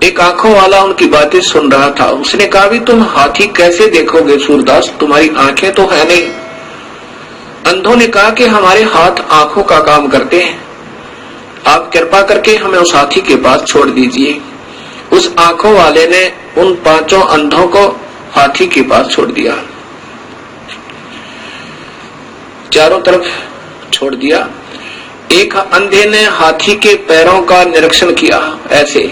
A: एक आंखों वाला उनकी बातें सुन रहा था, उसने कहा भी तुम हाथी कैसे देखोगे सूरदास, तुम्हारी आंखें तो है नहीं। अंधों ने कहा कि हमारे हाथ आंखों का काम करते हैं, आप कृपा करके हमें उस हाथी के पास छोड़ दीजिए। उस आंखों वाले ने उन 5 अंधों को हाथी के पास छोड़ दिया, चारों तरफ छोड़ दिया। एक अंधे ने हाथी के पैरों का निरीक्षण किया ऐसे,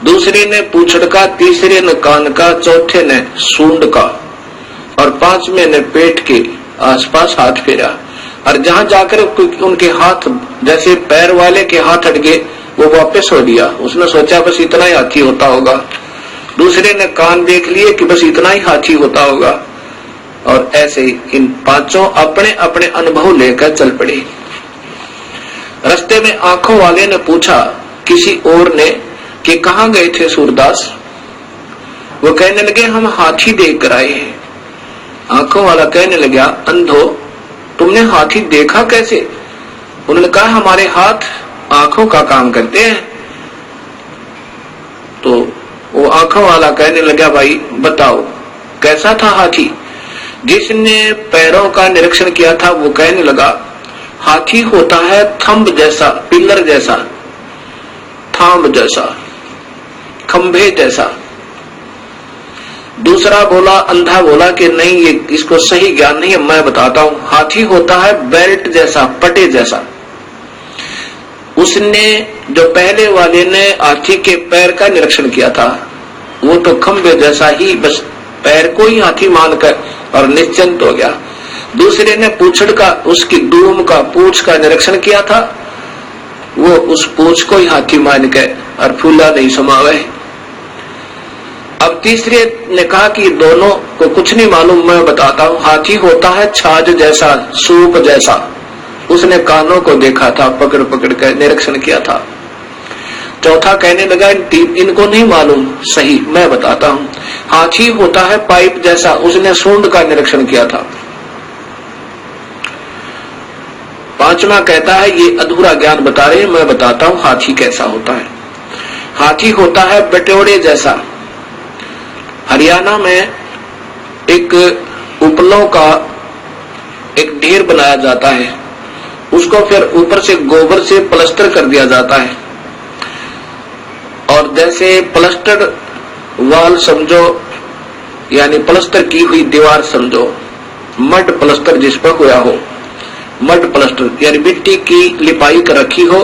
A: दूसरे ने पूंछड़ का, तीसरे ने कान का, चौथे ने सूंड का, और 5वें ने पेट के आसपास हाथ फेरा। और जहां जाकर उनके हाथ, जैसे पैर वाले के हाथ हट गए, वो वापस हो लिया। उसने सोचा बस इतना ही हाथी होता होगा। दूसरे ने कान देख लिए कि बस इतना ही हाथी होता होगा। और ऐसे ही इन 5 अपने अपने अनुभव लेकर चल पड़े। रास्ते में आंखों वाले ने पूछा किसी और ने कि कहां गए थे सूरदास? वो कहने लगे हम हाथी देख कर आए हैं। आंखों वाला कहने लगा अंधो तुमने हाथी देखा कैसे? उन्होंने कहा हमारे हाथ आंखों का काम करते हैं। तो वो आंखों वाला कहने लगा भाई बताओ कैसा था हाथी? जिसने पैरों का निरीक्षण किया था वो कहने लगा हाथी होता है थंब जैसा, पिलर जैसा, थाम जैसा, खंभे जैसा। दूसरा बोला, अंधा बोला कि नहीं ये इसको सही ज्ञान नहीं है, मैं बताता हूं। हाथी होता है बेल्ट जैसा, पटे जैसा। उसने जो पहले वाले ने हाथी के पैर का निरीक्षण किया था वो तो खंभे जैसा ही, बस पैर को ही हाथी मानकर और निश्चिंत हो गया। दूसरे ने पूंछड़ का, उसकी दूम का, पूंछ का निरीक्षण किया था, वो उस पूंछ को ही हाथी मान के और फूला नहीं समावे। अब तीसरे ने कहा कि दोनों को कुछ नहीं मालूम, मैं बताता हूं। हाथी होता है छाछ जैसा, सूप जैसा। उसने कानों को देखा था, पकड़ पकड़ कर निरीक्षण किया था। चौथा कहने लगा इनको नहीं मालूम सही, मैं बताता हूं। हाथी होता है पाइप जैसा, उसने सूंड का निरीक्षण किया था। पांचवा कहता है ये अधूरा ज्ञान बता रहे, मैं बताता हूं हाथी कैसा होता है। हाथी होता है बटोड़े जैसा। हरियाणा में एक उपलों का एक ढेर बनाया जाता है, उसको फिर ऊपर से गोबर से प्लास्टर कर दिया जाता है। और जैसे प्लास्टर वाल समझो, यानी प्लास्टर की हुई दीवार समझो, मड प्लास्टर जिस पर हुआ हो, मड प्लास्टर यानी मिट्टी की लिपाई कर रखी हो,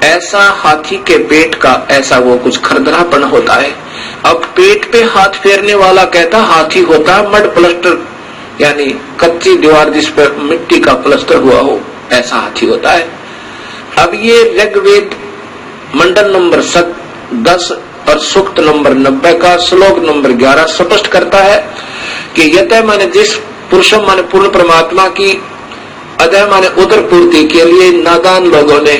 A: ऐसा हाथी के पेट का ऐसा वो कुछ खरदरापन होता है। अब पेट पे हाथ फेरने वाला कहता हाथी होता है मड प्लस्टर, यानी कच्ची दीवार जिस पर मिट्टी का प्लस्टर हुआ हो, ऐसा हाथी होता है। अब ये ऋग्वेद मंडल नंबर 10 और सूक्त नंबर 90 का श्लोक नंबर 11 स्पष्ट करता है कि यतः माने जिस पुरुषम माने पूर्ण परमात्मा की अदय माने उदर पूर्ति के लिए नादान लोगों ने,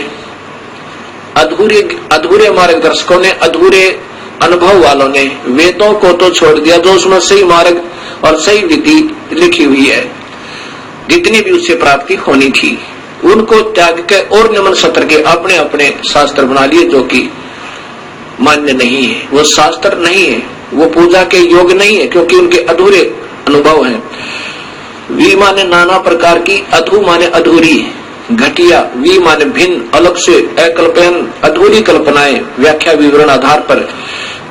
A: अधूरे मार्गदर्शकों ने, अधूरे अनुभव वालों ने वेदों को तो छोड़ दिया जो उसमें सही मार्ग और सही विधि लिखी हुई है, जितनी भी उससे प्राप्ति होनी थी, उनको त्याग के और निम्न सत्र के अपने अपने शास्त्र बना लिए जो कि मान्य नहीं है, वो शास्त्र नहीं है, वो पूजा के योग नहीं है, क्योंकि उनके अधूरे अनुभव हैं। वी माने नाना प्रकार की, अधू माने अधूरी, घटिया, वी माने भिन्न, अलग से, अकल्पन, अधूरी कल्पनाएं, व्याख्या विवरण आधार पर।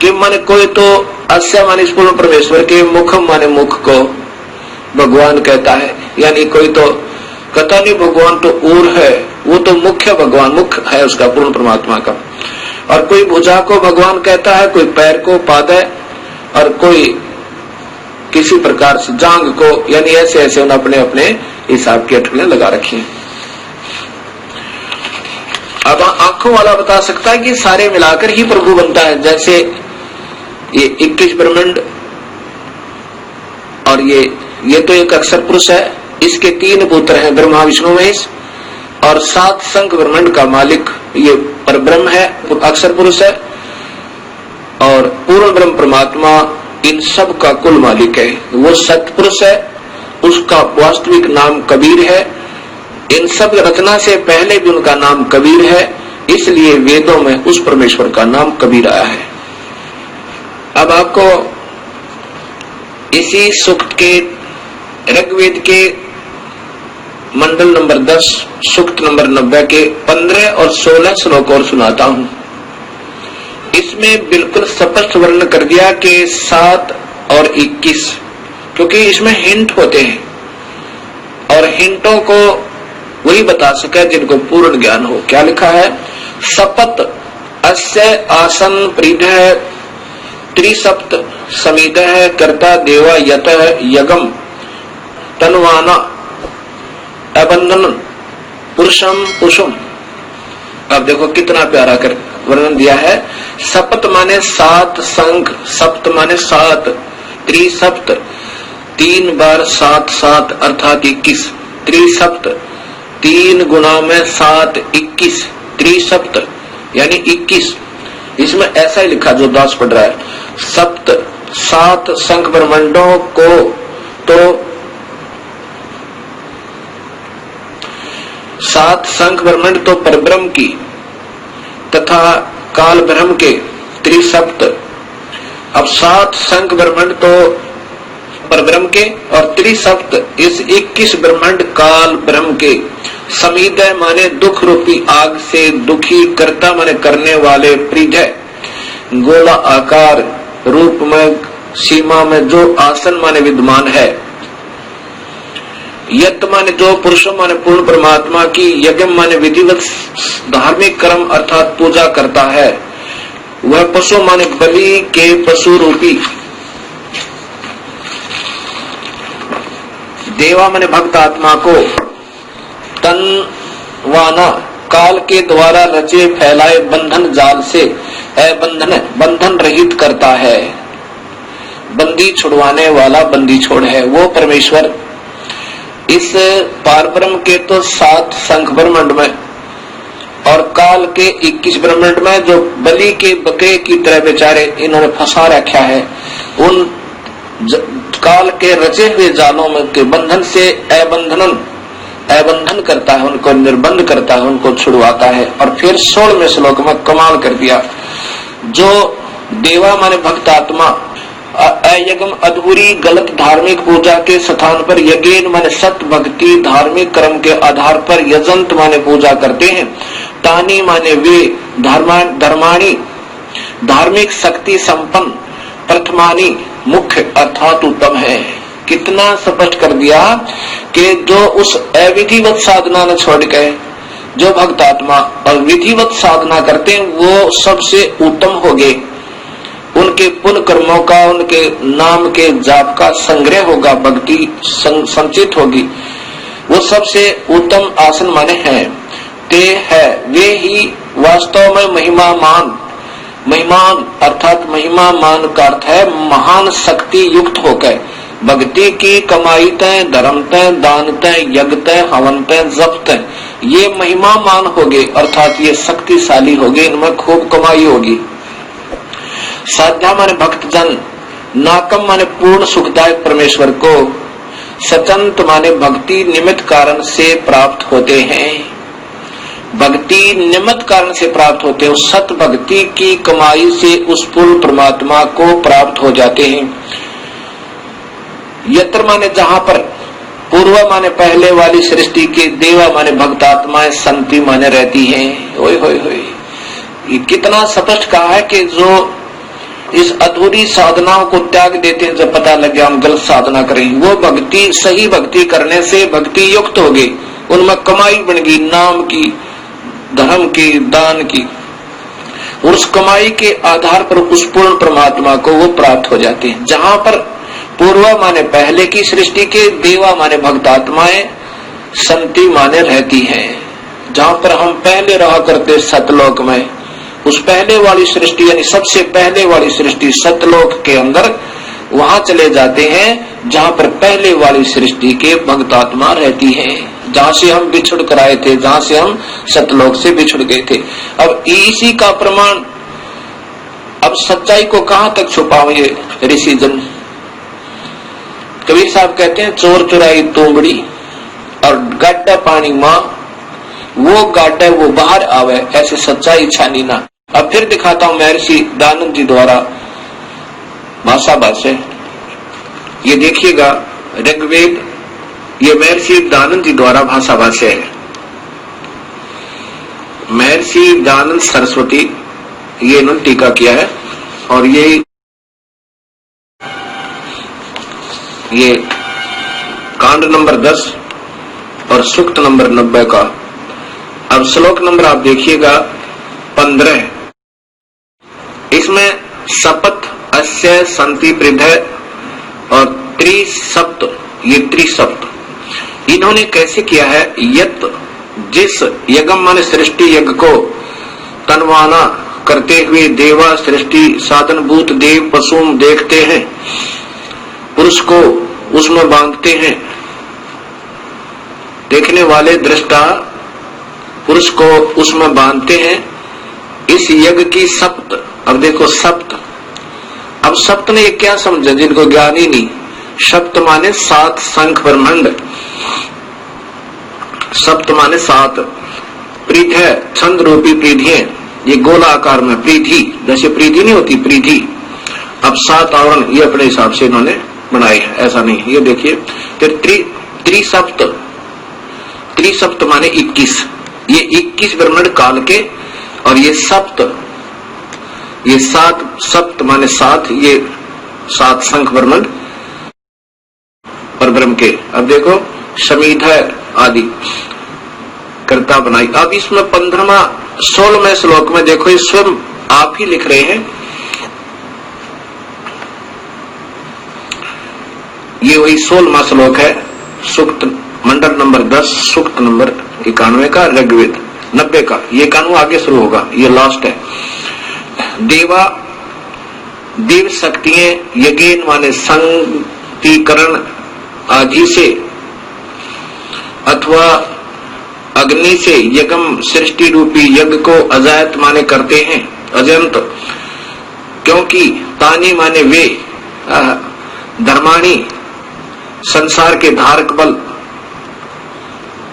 A: किम माने कोई तो अस्य माने पूर्ण परमेश्वर के, मुखम माने मुख को भगवान कहता है, यानी कोई तो कहता नहीं भगवान तो ऊर है, वो तो मुख्य भगवान, मुख है उसका पूर्ण परमात्मा का। और कोई भुजा को भगवान कहता है, कोई पैर को पाद है, और कोई किसी प्रकार से जांग को, यानी ऐसे ऐसे उन्होंने अपने अपने हिसाब की अटकलें लगा रखी हैं। अब आंखों वाला बता सकता है कि सारे मिलाकर ही प्रभु बनता है, जैसे ये 21 ब्रह्मांड और ये तो एक अक्षर पुरुष है, इसके 3 पुत्र हैं ब्रह्मा विष्णु महेश, और 7 संख ब्रह्मांड का मालिक ये परब्रह्म है, अक्षर पुरुष है, और पूर्ण ब्रह्म परमात्मा इन सब का कुल मालिक है, वो सतपुरुष है, उसका वास्तविक नाम कबीर है। इन सब रचना से पहले भी उनका नाम कबीर है, इसलिए वेदों में उस परमेश्वर का नाम कबीर आया है। अब आपको इसी सूक्त के ऋग्वेद के मंडल नंबर 10 सूक्त नंबर 90 के 15 और 16 श्लोक और सुनाता हूं। इसमें बिल्कुल स्पष्ट वर्णन कर दिया कि 7 और 21, क्योंकि इसमें हिंट होते हैं और हिंटों को वही बता सके जिनको पूर्ण ज्ञान हो। क्या लिखा है? सपत अस्य आसन प्रीधः त्रिसप्त समितः कर्ता देवा यतः यगम तन्वाना अबंधन पुरुषम पुरुषम। अब देखो कितना प्यारा कर वर्णन दिया है। सप्त माने 7 संख, सप्त माने 7, त्रिसप्त 3 बार 7 7 अर्थात 21, त्रिसप्त 3 गुना में 7 21, त्रिसप्त यानी 21। इसमें ऐसा ही लिखा जो दास पढ़ रहा है, सप्त 7 संख ब्रह्मांडों को तो 7 संख ब्रह्मांड तो परब्रह्म की तथा काल ब्रह्म के त्रिसप्त। अब 7 संख ब्रह्मांड तो परब्रह्म के और त्रिसप्त इस 21 ब्रह्मांड काल ब्रह्म के। समीदय माने दुख रूपी आग से दुखी, कर्ता माने करने वाले, प्रीधय गोला आकार रूप में सीमा में जो आसन माने विद्यमान है, यत माने जो पुरुष माने पूर्ण परमात्मा की, यज्ञ माने विधिवत धार्मिक कर्म अर्थात पूजा करता है, वह पशु माने बलि के पशु रूपी, देवा माने भक्त आत्मा को, तनवाना काल के द्वारा रचे फैलाए बंधन जाल से अबंधन बंधन रहित करता है, बंदी छुड़वाने वाला बंदी छोड़ है वो परमेश्वर। इस पारब्रह्म के तो 7 संख ब्रह्मांड में और काल के 21 ब्रह्मांड में जो बलि के बकरे की तरह बेचारे इन्होंने फंसा रखा है, उन काल के रचे हुए जालों में के बंधन से अबंधन करता है, उनको निर्बंध करता है, उनको छुड़वाता है। और फिर 16वें श्लोक में कमाल कर दिया, जो देवा माने भक्त आत्मा अयज्ञ अधूरी गलत धार्मिक पूजा के स्थान पर यज्ञ माने सत्य भक्ति धार्मिक कर्म के आधार पर यजंत माने पूजा करते हैं, तानी माने वे धर्माणी धार्मिक शक्ति संपन्न, प्रथमानी मुख्य अर्थात उत्तम है। कितना स्पष्ट कर दिया कि जो उस अविधिवत साधना न छोड़ के जो भक्त आत्मा और विधिवत साधना करते हैं वो सबसे उत्तम हो गए। उनके पुण्य कर्मों का, उनके नाम के जाप का संग्रह होगा, भक्ति संचित होगी। वो सबसे उत्तम आसन माने हैं ते है वे ही वास्तव में महिमान अर्थात महिमा मान का अर्थ है महान शक्ति युक्त होकर भक्ति की कमाई तय, धर्म तय, दान तय, यज्ञ तय, हवन तय, जप तय, ये महिमा मान होगे अर्थात ये शक्तिशाली होगे, इनमें खूब कमाई होगी। साध्या माने भक्तजन, नाकम माने पूर्ण सुखदायक परमेश्वर को, सचंत माने भक्ति निमित्त कारण से प्राप्त होते हैं, भक्ति निमित्त कारण से प्राप्त होते हैं, सत भक्ति की कमाई से उस पूर्ण परमात्मा को प्राप्त हो जाते हैं। यत्र माने जहां पर, पूर्व माने पहले वाली सृष्टि के, देवा माने भक्त आत्माएं, संति माने रहती हैं। ओए होए होए, ये कितना स्पष्ट कहा है कि जो इस अधूरी साधनाओं को त्याग देते हैं, जब पता लग गया हम गलत साधना करें, वो भक्ति सही भक्ति करने से भक्ति युक्त हो गई, उनमें कमाई बन गई, नाम की, धर्म की, दान की, और उस कमाई के आधार पर उस पूर्ण परमात्मा को वो प्राप्त हो जाते हैं। जहां पर पूर्व माने पहले की सृष्टि के, देवा माने भक्त आत्माएं, संति माने रहती हैं। जहां पर हम पहले रहा करते सतलोक में, उस पहले वाली सृष्टि यानी सबसे पहले वाली सृष्टि सतलोक के अंदर, वहां चले जाते हैं जहां पर पहले वाली सृष्टि के भक्त आत्मा रहती हैं, जहां से हम बिछुड़ कर आए थे, जहां से हम सतलोक से बिछुड़ गए थे। अब इसी का प्रमाण, अब सच्चाई को कहां तक छुपावे ऋषि जन। कबीर साहब कहते हैं चोर चुराई तोमड़ी और गाड्डा पानी मां, वो गाड्डा वो बाहर आवे, ऐसे सच्चाई छानी ना। अब फिर दिखाता हूं महर्षि दानंद जी द्वारा भाषा भाष्य, ये देखिएगा ऋग्वेद, ये महर्षि दानंद जी द्वारा भाषा भाष्य है। महर्षि दानंद सरस्वती, ये इन्होंने टीका किया है, और ये कांड नंबर 10 और सूक्त नंबर 90 का। अब श्लोक नंबर आप देखिएगा 15, इसमें सपथ अस्य संति पृध और त्रिसप्त, ये त्रिसप्त इन्होंने कैसे किया है। यत जिस यज्ञ माने सृष्टि यज्ञ को तनवाना करते हुए देवा सृष्टि साधनभूत देव पशुम देखते हैं, पुरुष को उसमें बांधते हैं, देखने वाले दृष्टा पुरुष को उसमें बांधते हैं। इस यज्ञ की सप्त, अब देखो सप्त, अब सप्त ने क्या समझा जिनको ज्ञान ही नहीं। सप्त माने 7 शंख ब्रह्मांड, सप्त माने 7, प्रीध है छंद रूपी प्रीधियां, ये गोला आकार में प्रीधि, जैसे प्रीधि नहीं होती प्रीधि, अब 7 आवरण ये अपने हिसाब से इन्होंने बनाए है, ऐसा नहीं। ये देखिए फिर त्रिसप्त, त्रिसप्त माने 21, ये 21 ब्रह्मांड काल के, और ये सप्त, ये 7 सप्त माने 7, ये 7 शंख ब्रह्मांड पर ब्रह्म के। अब देखो समीध आदि कर्ता बनाई। अब इसमें 15वां 16वें श्लोक में देखो, ये स्वयं आप ही लिख रहे हैं, ये वही 16वां श्लोक है, सूक्त मंडल नंबर 10 सूक्त नंबर 91 का, ऋग्वेद 90 का, ये 91 आगे शुरू होगा, ये लास्ट है। देवा देव शक्तियां यज्ञ माने संतीकरण आदि से अथवा अग्नि से यज्ञ सृष्टि रूपी यज्ञ को अजायत माने करते हैं, अजंत, क्योंकि तानी माने वे, धर्माणी संसार के धारक बल।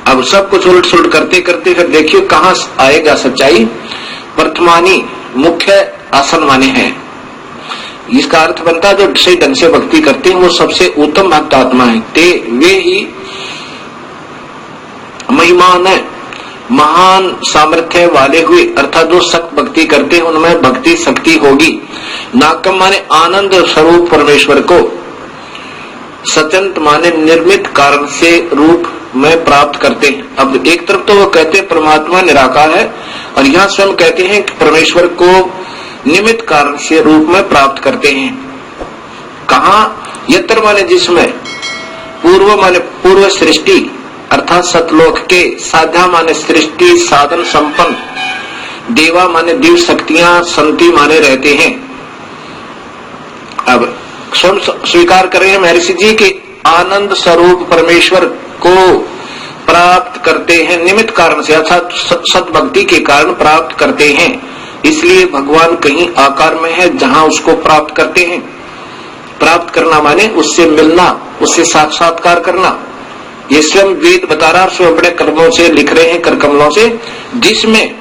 A: अब सब कुछ उलट सुलट करते करते फिर देखियो कहां आएगा सच्चाई। वर्तमानी मुख्य आसन माने हैं, इसका अर्थ बनता है जो सही ढंग से भक्ति करते हैं वो सबसे उत्तम भक्त आत्मा है। ते वे ही महिमान है, महान सामर्थ्य वाले हुए, अर्थात जो सख्त भक्ति करते हैं उनमें भक्ति शक्ति होगी। नाकम माने आनंद स्वरूप परमेश्वर को, सचंत माने निर्मित कारण से रूप में प्राप्त करते हैं। अब एक तरफ तो वो कहते हैं परमात्मा निराकार है, और यहाँ स्वयं कहते हैं कि परमेश्वर को निमित्त कारण से रूप में प्राप्त करते हैं। कहा? यत्र माने जिसमें, पूर्व माने पूर्व सृष्टि अर्थात सतलोक के, साध्या माने सृष्टि साधन संपन्न, देवा माने दिव्य शक्तियां, संति माने रहते हैं। अब स्वयं स्वीकार कर रहे हैं महर्षि जी कि आनंद स्वरूप परमेश्वर को प्राप्त करते हैं निमित्त कारण से, अर्थात सत भक्ति के कारण प्राप्त करते हैं। इसलिए भगवान कहीं आकार में है जहां उसको प्राप्त करते हैं। प्राप्त करना माने उससे मिलना, उससे साक्षात्कार करना। ये स्वयं वेद बता रहा, स्वयं अपने कर्मों से लिख रहे हैं, कर कमलों से, जिसमें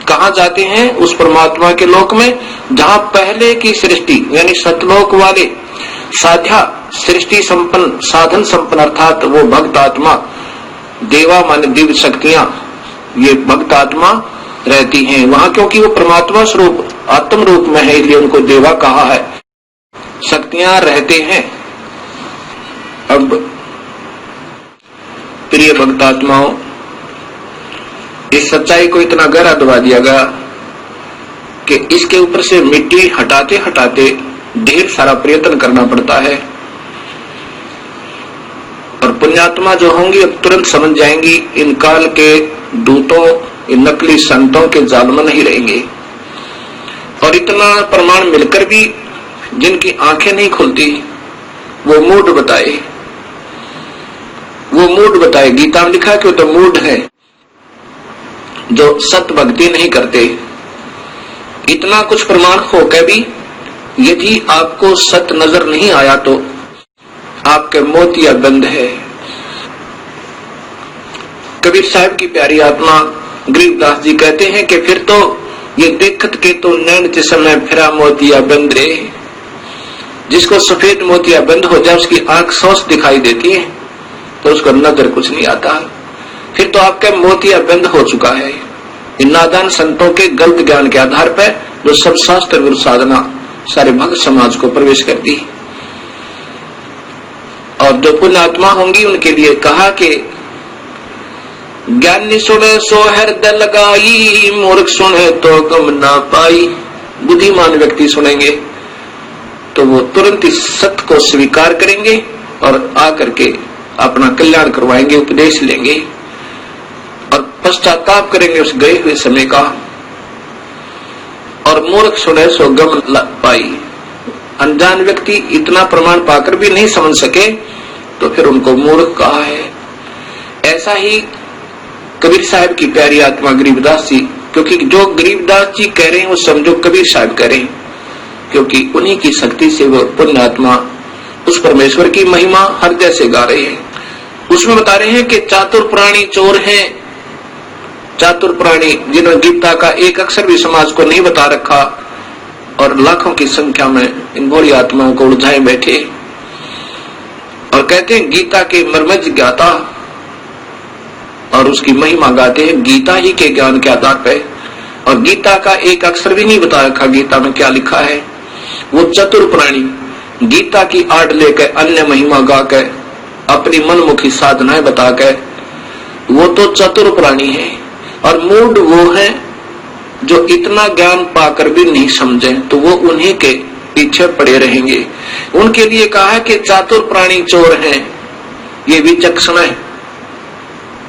A: कहा जाते हैं उस परमात्मा के लोक में जहां पहले की सृष्टि यानी सतलोक वाले साध्या सृष्टि संपन्न साधन संपन्न अर्थात वो भक्त आत्मा, देवा माने दिव्य शक्तियां, ये भक्त आत्मा रहती हैं वहां, क्योंकि वो परमात्मा स्वरूप आत्म रूप में है, इसलिए उनको देवा कहा है। शक्तियां रहते हैं। अब प्रिय भक्त आत्माओं, इस सच्चाई को इतना गहरा दबा दिया गया कि इसके ऊपर से मिट्टी हटाते हटाते ढेर सारा प्रयत्न करना पड़ता है। और पुण्यात्मा जो होंगी अब तुरंत समझ जाएंगी इन काल के दूतों, इन नकली संतों के जाल में नहीं रहेंगे। और इतना प्रमाण मिलकर भी जिनकी आंखें नहीं खुलती वो मूढ़ बताए, वो मूढ़ बताए। गीता में लिखा कि वो तो मूढ़ है जो सत भक्ति नहीं करते। इतना कुछ प्रमाण होकर भी यदि आपको सत नजर नहीं आया तो आपके मोतिया बंद है। कबीर साहब की प्यारी आत्मा गरीबदास जी कहते हैं कि फिर तो ये देखत के तो नैन जिसमें फिरा मोतिया बंद रे। जिसको सफेद मोतिया बंद हो जाए उसकी आंख सौस दिखाई देती है तो उसको नजर कुछ नहीं आता, फिर तो आपका मोतिया बंद हो चुका है। इन नादान संतों के गलत ज्ञान के आधार पर जो सब शास्त्र विरुद्ध साधना सारे भक्त समाज को प्रवेश कर दी। और जो पुण्यात्मा होंगी उनके लिए कहा कि ज्ञानी सुने सो हृदय लगाई, मूर्ख सुने तो गम ना पाई। बुद्धिमान व्यक्ति सुनेंगे तो वो तुरंत इस सत्य को स्वीकार करेंगे और आकर के अपना कल्याण करवाएंगे, उपदेश लेंगे और पश्चाताप करेंगे उस गए हुए समय का। और मूर्ख सुने सो गम ना पाई। अनजान व्यक्ति इतना प्रमाण पाकर भी नहीं समझ सके तो फिर उनको मूर्ख कहा है। ऐसा ही कबीर साहब की प्यारी आत्मा गरीबदास जी, क्योंकि जो गरीबदास जी कह रहे हैं वो समझो कबीर साहब कह रहे हैं, क्योंकि उन्हीं की शक्ति से वो पुण्य आत्मा उस परमेश्वर की महिमा हृदय से गा रहे हैं। उसमें बता रहे हैं कि चातुर प्राणी चोर हैं। चातुर प्राणी जिन्होंने गीता का एक अक्षर भी समाज को नहीं बता रखा और लाखों की संख्या में इन भोली आत्माओं को उलझाए बैठे और कहते हैं गीता के मर्मज्ञ ज्ञाता और उसकी महिमा गाते हैं गीता ही के ज्ञान के आधार पर। और गीता का एक अक्षर भी नहीं बता रखा गीता में क्या लिखा है। वो चतुर प्राणी गीता की आड़ लेकर अन्य महिमा गाकर अपनी मनमुखी साधनाएं बताकर वो तो चतुर प्राणी है। और मूढ़ वो है जो इतना ज्ञान पाकर भी नहीं समझे तो वो उन्हीं के पीछे पड़े रहेंगे। उनके लिए कहा है कि चातुर प्राणी चोर हैं, ये विचक्षण है,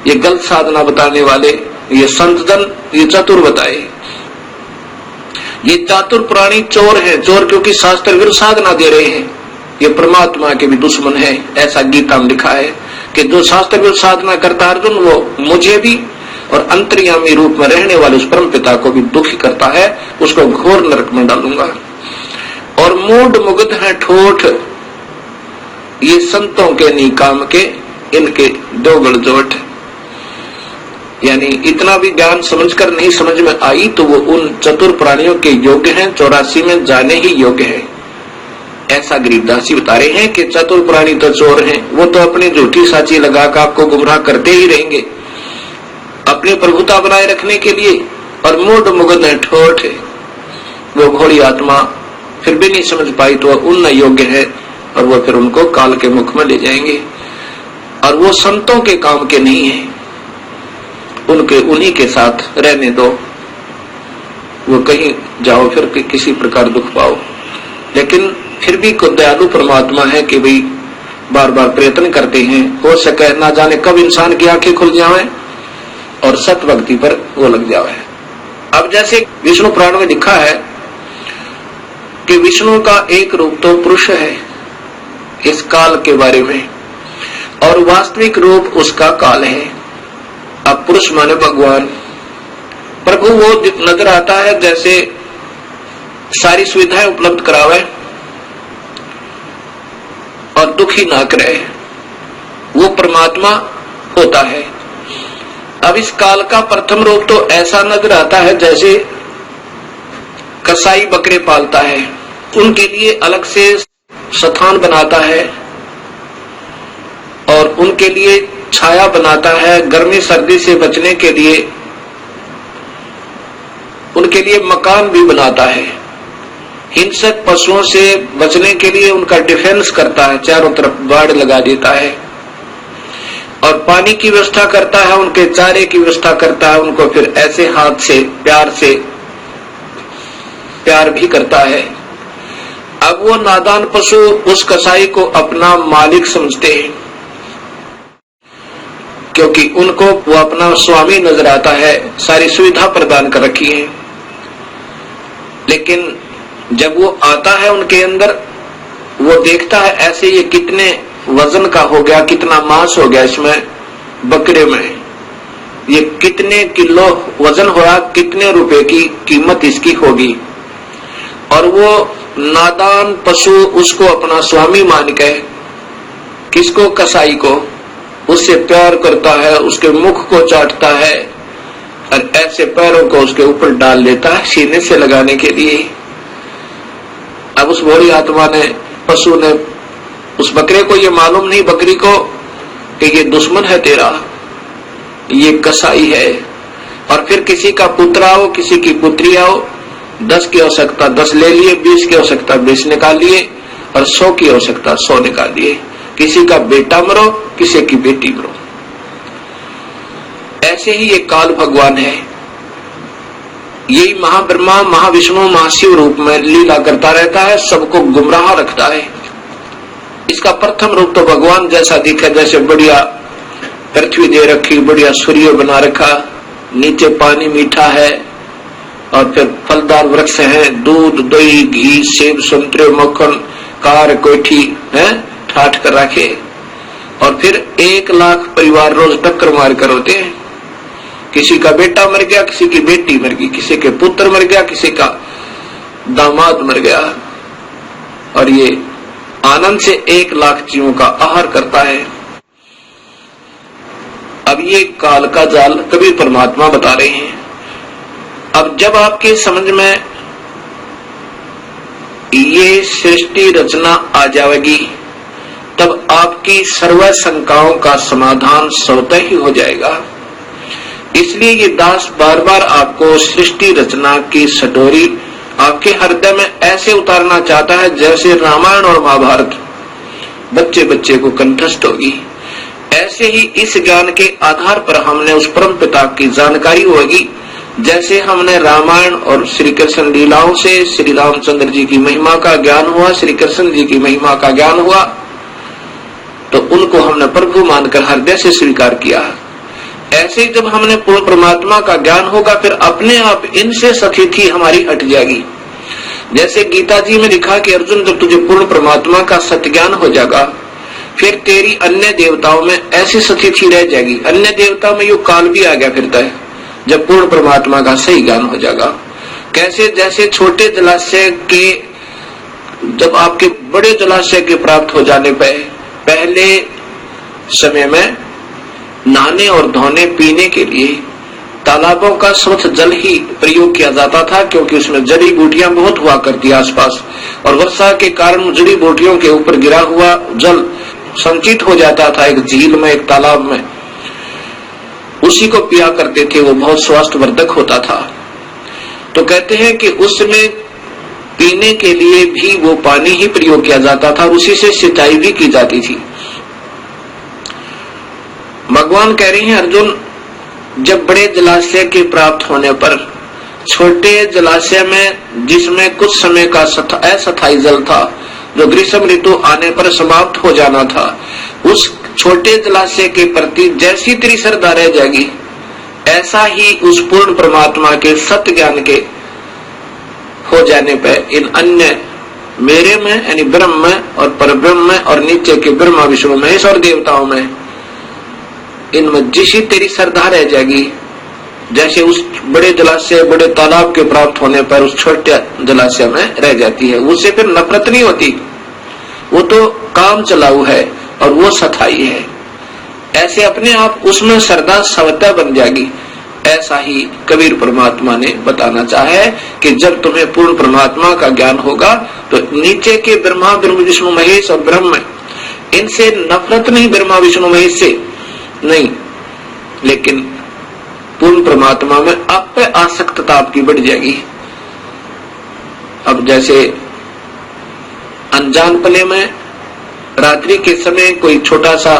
A: ये गलत साधना बताने वाले, ये संतजन ये चतुर बताए। ये चातुर प्राणी चोर है। चोर क्योंकि शास्त्र विरुद्ध साधना दे रहे हैं, ये परमात्मा के भी दुश्मन है। ऐसा गीता में लिखा है कि जो शास्त्र विरुद्ध साधना करता है अर्जुन वो मुझे भी और अंतर्यामी रूप में रहने वाले उस परम पिता को भी दुखी करता है, उसको घोर नरक में डालूंगा। और मूढ़ मुग्ध है ठोठ, ये संतों के नहीं काम के, इनके दो गड़जोट। यानी इतना भी ज्ञान समझकर नहीं समझ में आई तो वो उन चतुर प्राणियों के योग्य हैं, 84 में जाने ही योग्य है। ऐसा गरीबदास जी बता रहे हैं कि चतुर प्राणी तो चोर हैं, वो तो अपनी झूठी साची लगाकर आपको गुमराह करते ही रहेंगे अपनी प्रभुता बनाए रखने के लिए। और मूढ़ मुग्ध है ठोठ, वो घोड़ी आत्मा फिर भी नहीं समझ पाई तो उन योग्य है और वो फिर उनको काल के मुख में ले जाएंगे। और वो संतों के काम के नहीं है, उनके उन्हीं के साथ रहने दो। वो कहीं जाओ फिर किसी प्रकार दुख पाओ, लेकिन फिर भी कोई दयालु परमात्मा है कि भाई बार बार प्रयत्न करते हैं, हो सके ना जाने कब इंसान की आंखें खुल जाए और सत भक्ति पर वो लग जाए। अब जैसे विष्णु पुराण में लिखा है कि विष्णु का एक रूप तो पुरुष है इस काल के बारे में, और वास्तविक रूप उसका काल है। अब पुरुष माने भगवान, प्रभु वो नजर आता है जैसे सारी सुविधाएं उपलब्ध करावे और दुखी ना करे, वो परमात्मा होता है। अब इस काल का प्रथम रूप तो ऐसा नजर आता है जैसे कसाई बकरे पालता है, उनके लिए अलग से स्थान बनाता है और उनके लिए छाया बनाता है, गर्मी सर्दी से बचने के लिए उनके लिए मकान भी बनाता है, हिंसक पशुओं से बचने के लिए उनका डिफेंस करता है, चारों तरफ बाड़ लगा देता है, और पानी की व्यवस्था करता है, उनके चारे की व्यवस्था करता है, उनको फिर ऐसे हाथ से प्यार भी करता है। अब वो नादान पशु उस कसाई को अपना मालिक समझते हैं, क्योंकि उनको वो अपना स्वामी नजर आता है, सारी सुविधा प्रदान कर रखी है। लेकिन जब वो आता है उनके अंदर, वो देखता है ऐसे ये कितने वजन का हो गया, कितना मांस हो गया इसमें बकरे में, ये कितने किलो वजन हुआ, कितने रुपए की कीमत इसकी होगी, और वो नादान पशु उसको अपना स्वामी मान के, किसको, कसाई को, उससे प्यार करता है, उसके मुख को चाटता है और ऐसे पैरों को उसके ऊपर डाल लेता है सीने से लगाने के लिए। अब उस भोली आत्मा ने, पशु ने, उस बकरे को ये मालूम नहीं, बकरी को, कि ये दुश्मन है तेरा, ये कसाई है। और फिर किसी का पुत्र आओ, किसी की पुत्री आओ, 10 की आवश्यकता 10 ले लिए, 20 की आवश्यकता 20 निकाल लिए, और 100 की आवश्यकता 100 निकाल लिए। किसी का बेटा मरो, किसी की बेटी मरो। ऐसे ही ये काल भगवान है, यही महाब्रह्मा, महाविष्णु, महाशिव रूप में लीला करता रहता है, सबको गुमराह रखता है। इसका प्रथम रूप तो भगवान जैसा दिखा, जैसे बढ़िया पृथ्वी दे रखी, बढ़िया सूर्य बना रखा, नीचे पानी मीठा है, और फिर फलदार वृक्ष हैं, दूध, दही, घी, सेब, संतरे, मक्खन, कार, कोठी है ठाठ कर रखे, और फिर 1 लाख परिवार रोज टक्कर मार कर होते हैं। किसी का बेटा मर गया, किसी की बेटी मर गई, किसी के पुत्र मर गया, किसी का दामाद मर गया, और ये आनंद से 1 लाख जीवों का आहार करता है। अब ये काल का जाल कबीर परमात्मा बता रहे हैं। अब जब आपके समझ में ये सृष्टि रचना आ जाएगी, तब आपकी सर्व शंकाओं का समाधान स्वतः ही हो जाएगा। इसलिए ये दास बार बार आपको सृष्टि रचना की सटोरी आपके हृदय में ऐसे उतारना चाहता है जैसे रामायण और महाभारत बच्चे बच्चे को कंठस्थ होगी। ऐसे ही इस ज्ञान के आधार पर हमने उस परम पिता की जानकारी होगी, जैसे हमने रामायण और श्री कृष्ण लीलाओं से श्री रामचंद्र जी की महिमा का ज्ञान हुआ, श्री कृष्ण जी की महिमा का ज्ञान हुआ, तो उनको हमने प्रभु मानकर हृदय से स्वीकार किया। ऐसे जब हमने पूर्ण परमात्मा का ज्ञान होगा, फिर अपने आप इनसे सतीथी हमारी हट जाएगी। जैसे गीता जी में लिखा कि अर्जुन, जब तुझे पूर्ण परमात्मा का सत्य ज्ञान हो जाएगा, फिर तेरी अन्य देवताओं में ऐसी सतीथी रह जाएगी। अन्य देवताओं में यो काल भी आ गया फिरता है जब पूर्ण परमात्मा का सही ज्ञान हो जाएगा। कैसे, जैसे छोटे जलाशय के, जब आपके बड़े जलाशय के प्राप्त हो जाने पर पहले समय में नहाने और धोने पीने के लिए तालाबों का स्वच्छ जल ही प्रयोग किया जाता था, क्योंकि उसमें जड़ी बूटियां बहुत हुआ करती आसपास, और वर्षा के कारण जड़ी बूटियों के ऊपर गिरा हुआ जल संचित हो जाता था एक झील में, एक तालाब में, उसी को पिया करते थे। वो बहुत स्वास्थ्यवर्धक होता था। तो कहते हैं कि उसमें पीने के लिए भी वो पानी ही प्रयोग किया जाता था, उसी से सिंचाई भी की जाती थी। भगवान कह रहे हैं, अर्जुन, जब बड़े जलाशय के प्राप्त होने पर छोटे जलाशय में जिसमें कुछ समय का अस्थायी जल था, जो ग्रीष्म ऋतु आने पर समाप्त हो जाना था, उस छोटे जलाशय के प्रति जैसी तेरी श्रद्धा रह जाएगी, ऐसा ही उस पूर्ण परमात्मा के सत्य ज्ञान के हो जाने पर इन अन्य मेरे में यानी ब्रह्म में और परब्रह्म में और नीचे के ब्रह्मा विष्णु महेश और देवताओं में, इनमें जिसी तेरी श्रद्धा रह जाएगी, जैसे उस बड़े जलाशय बड़े तालाब के प्राप्त होने पर उस छोटे जलाशय में रह जाती है, उससे फिर नफरत नहीं होती, वो तो काम चलाऊ है और वो सथाई है। ऐसे अपने आप उसमें श्रद्धा स्वतः बन जाएगी। ऐसा ही कबीर परमात्मा ने बताना चाहा है कि जब तुम्हें पूर्ण परमात्मा का ज्ञान होगा तो नीचे के ब्रह्मा विष्णु महेश और ब्रह्म, इनसे नफरत नहीं, ब्रह्मा विष्णु महेश से नहीं, लेकिन पूर्ण परमात्मा में आप पे आसक्तता आपकी बढ़ जाएगी। अब जैसे अनजान पने में रात्रि के समय कोई छोटा सा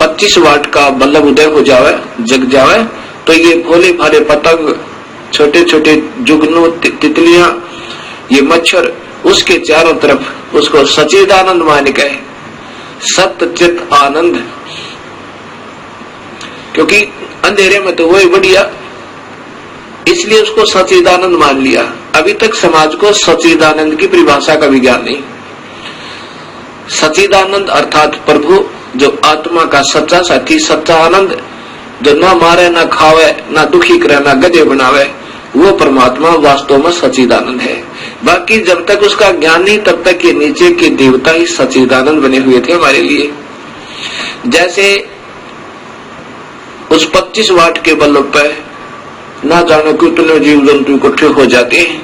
A: 25 वाट का बल्ब उदय हो जावे, जग जावे, तो ये भोले भाले पतंग, छोटे छोटे जुगनू, तितलियां, ये मच्छर उसके चारों तरफ उसको सच्चिदानंद मान के, सत्य चित आनंद, क्योंकि अंधेरे में तो वही बढ़िया, इसलिए उसको सच्चिदानंद मान लिया। अभी तक समाज को सच्चिदानंद की परिभाषा का भी ज्ञान नहीं। सच्चिदानंद अर्थात प्रभु जो आत्मा का सच्चा साथी, सच्चा आनंद, जो ना मारे ना खावे ना दुखी करे ना गधे बनावे, वो परमात्मा वास्तव में सच्चिदानंद है। बाकी जब तक उसका ज्ञान नहीं तब तक ये नीचे के देवता ही सच्चिदानंद बने हुए थे हमारे लिए। जैसे उस 25 वाट के बल्ब पे ना जाने कितने जीव जंतु इकट्ठे हो जाते हैं,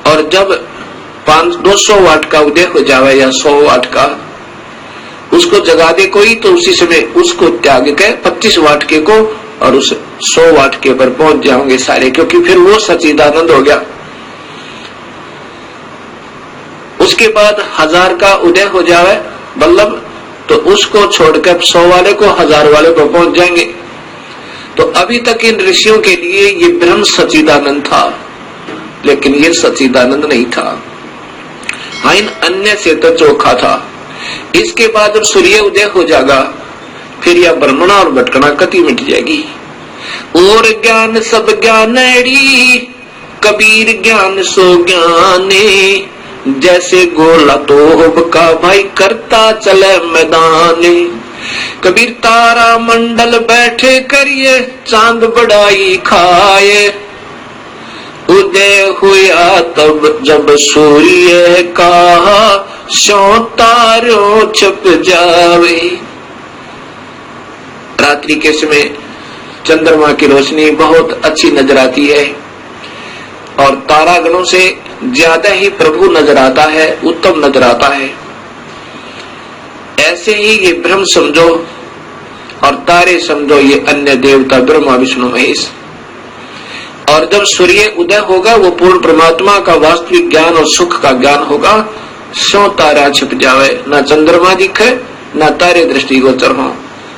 A: और जब 200 वाट का उदय हो जावे या 100 वाट का, उसको जगा दे कोई तो उसी समय उसको त्याग के 25 वाट के को और उस 100 वाट के पर पहुंच जाओगे सारे, क्योंकि फिर वो सच्चिदानंद हो गया। उसके बाद 1000 का उदय हो जावे बल्लभ, तो उसको छोड़कर 100 वाले को 1000 वाले पर पहुंच जाएंगे। तो अभी तक इन ऋषियों के लिए ये ब्रह्म सच्चिदानंद था, लेकिन ये सच्चिदानंद नहीं था। हाँ, इन अन्य से तो चोखा था। इसके बाद जब सूर्य उदय हो जाएगा, फिर यह भ्रमणा और भटकना कति मिट जाएगी। और ज्ञान सब ज्ञानड़ी, कबीर ज्ञान सो ज्ञाने, जैसे गोला तोहब का भाई करता चले मैदाने। कबीर तारा मंडल बैठे करिए, चांद बड़ाई खाए, उदय हुआ तब जब सूर्य का सौ तारों छप जावे। रात्रि के समय चंद्रमा की रोशनी बहुत अच्छी नजर आती है और तारागणों से ज्यादा ही प्रभु नजर आता है, उत्तम नजर आता है। ऐसे ही ये ब्रह्म समझो और तारे समझो, ये अन्य देवता ब्रह्मा विष्णु महेश। और जब सूर्य उदय होगा वो पूर्ण परमात्मा का वास्तविक ज्ञान और सुख का ज्ञान होगा। 100 तारा छिप जावे, ना चंद्रमा दिखे ना तारे दृष्टिगोचर हो,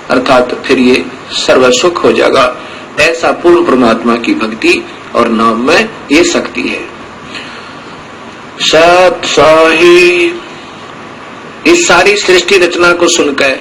A: अर्थात फिर ये सर्व सुख हो जाएगा। ऐसा पूर्ण परमात्मा की भक्ति और नाम में ये शक्ति है। सत साही इस सारी सृष्टि रचना को सुनकर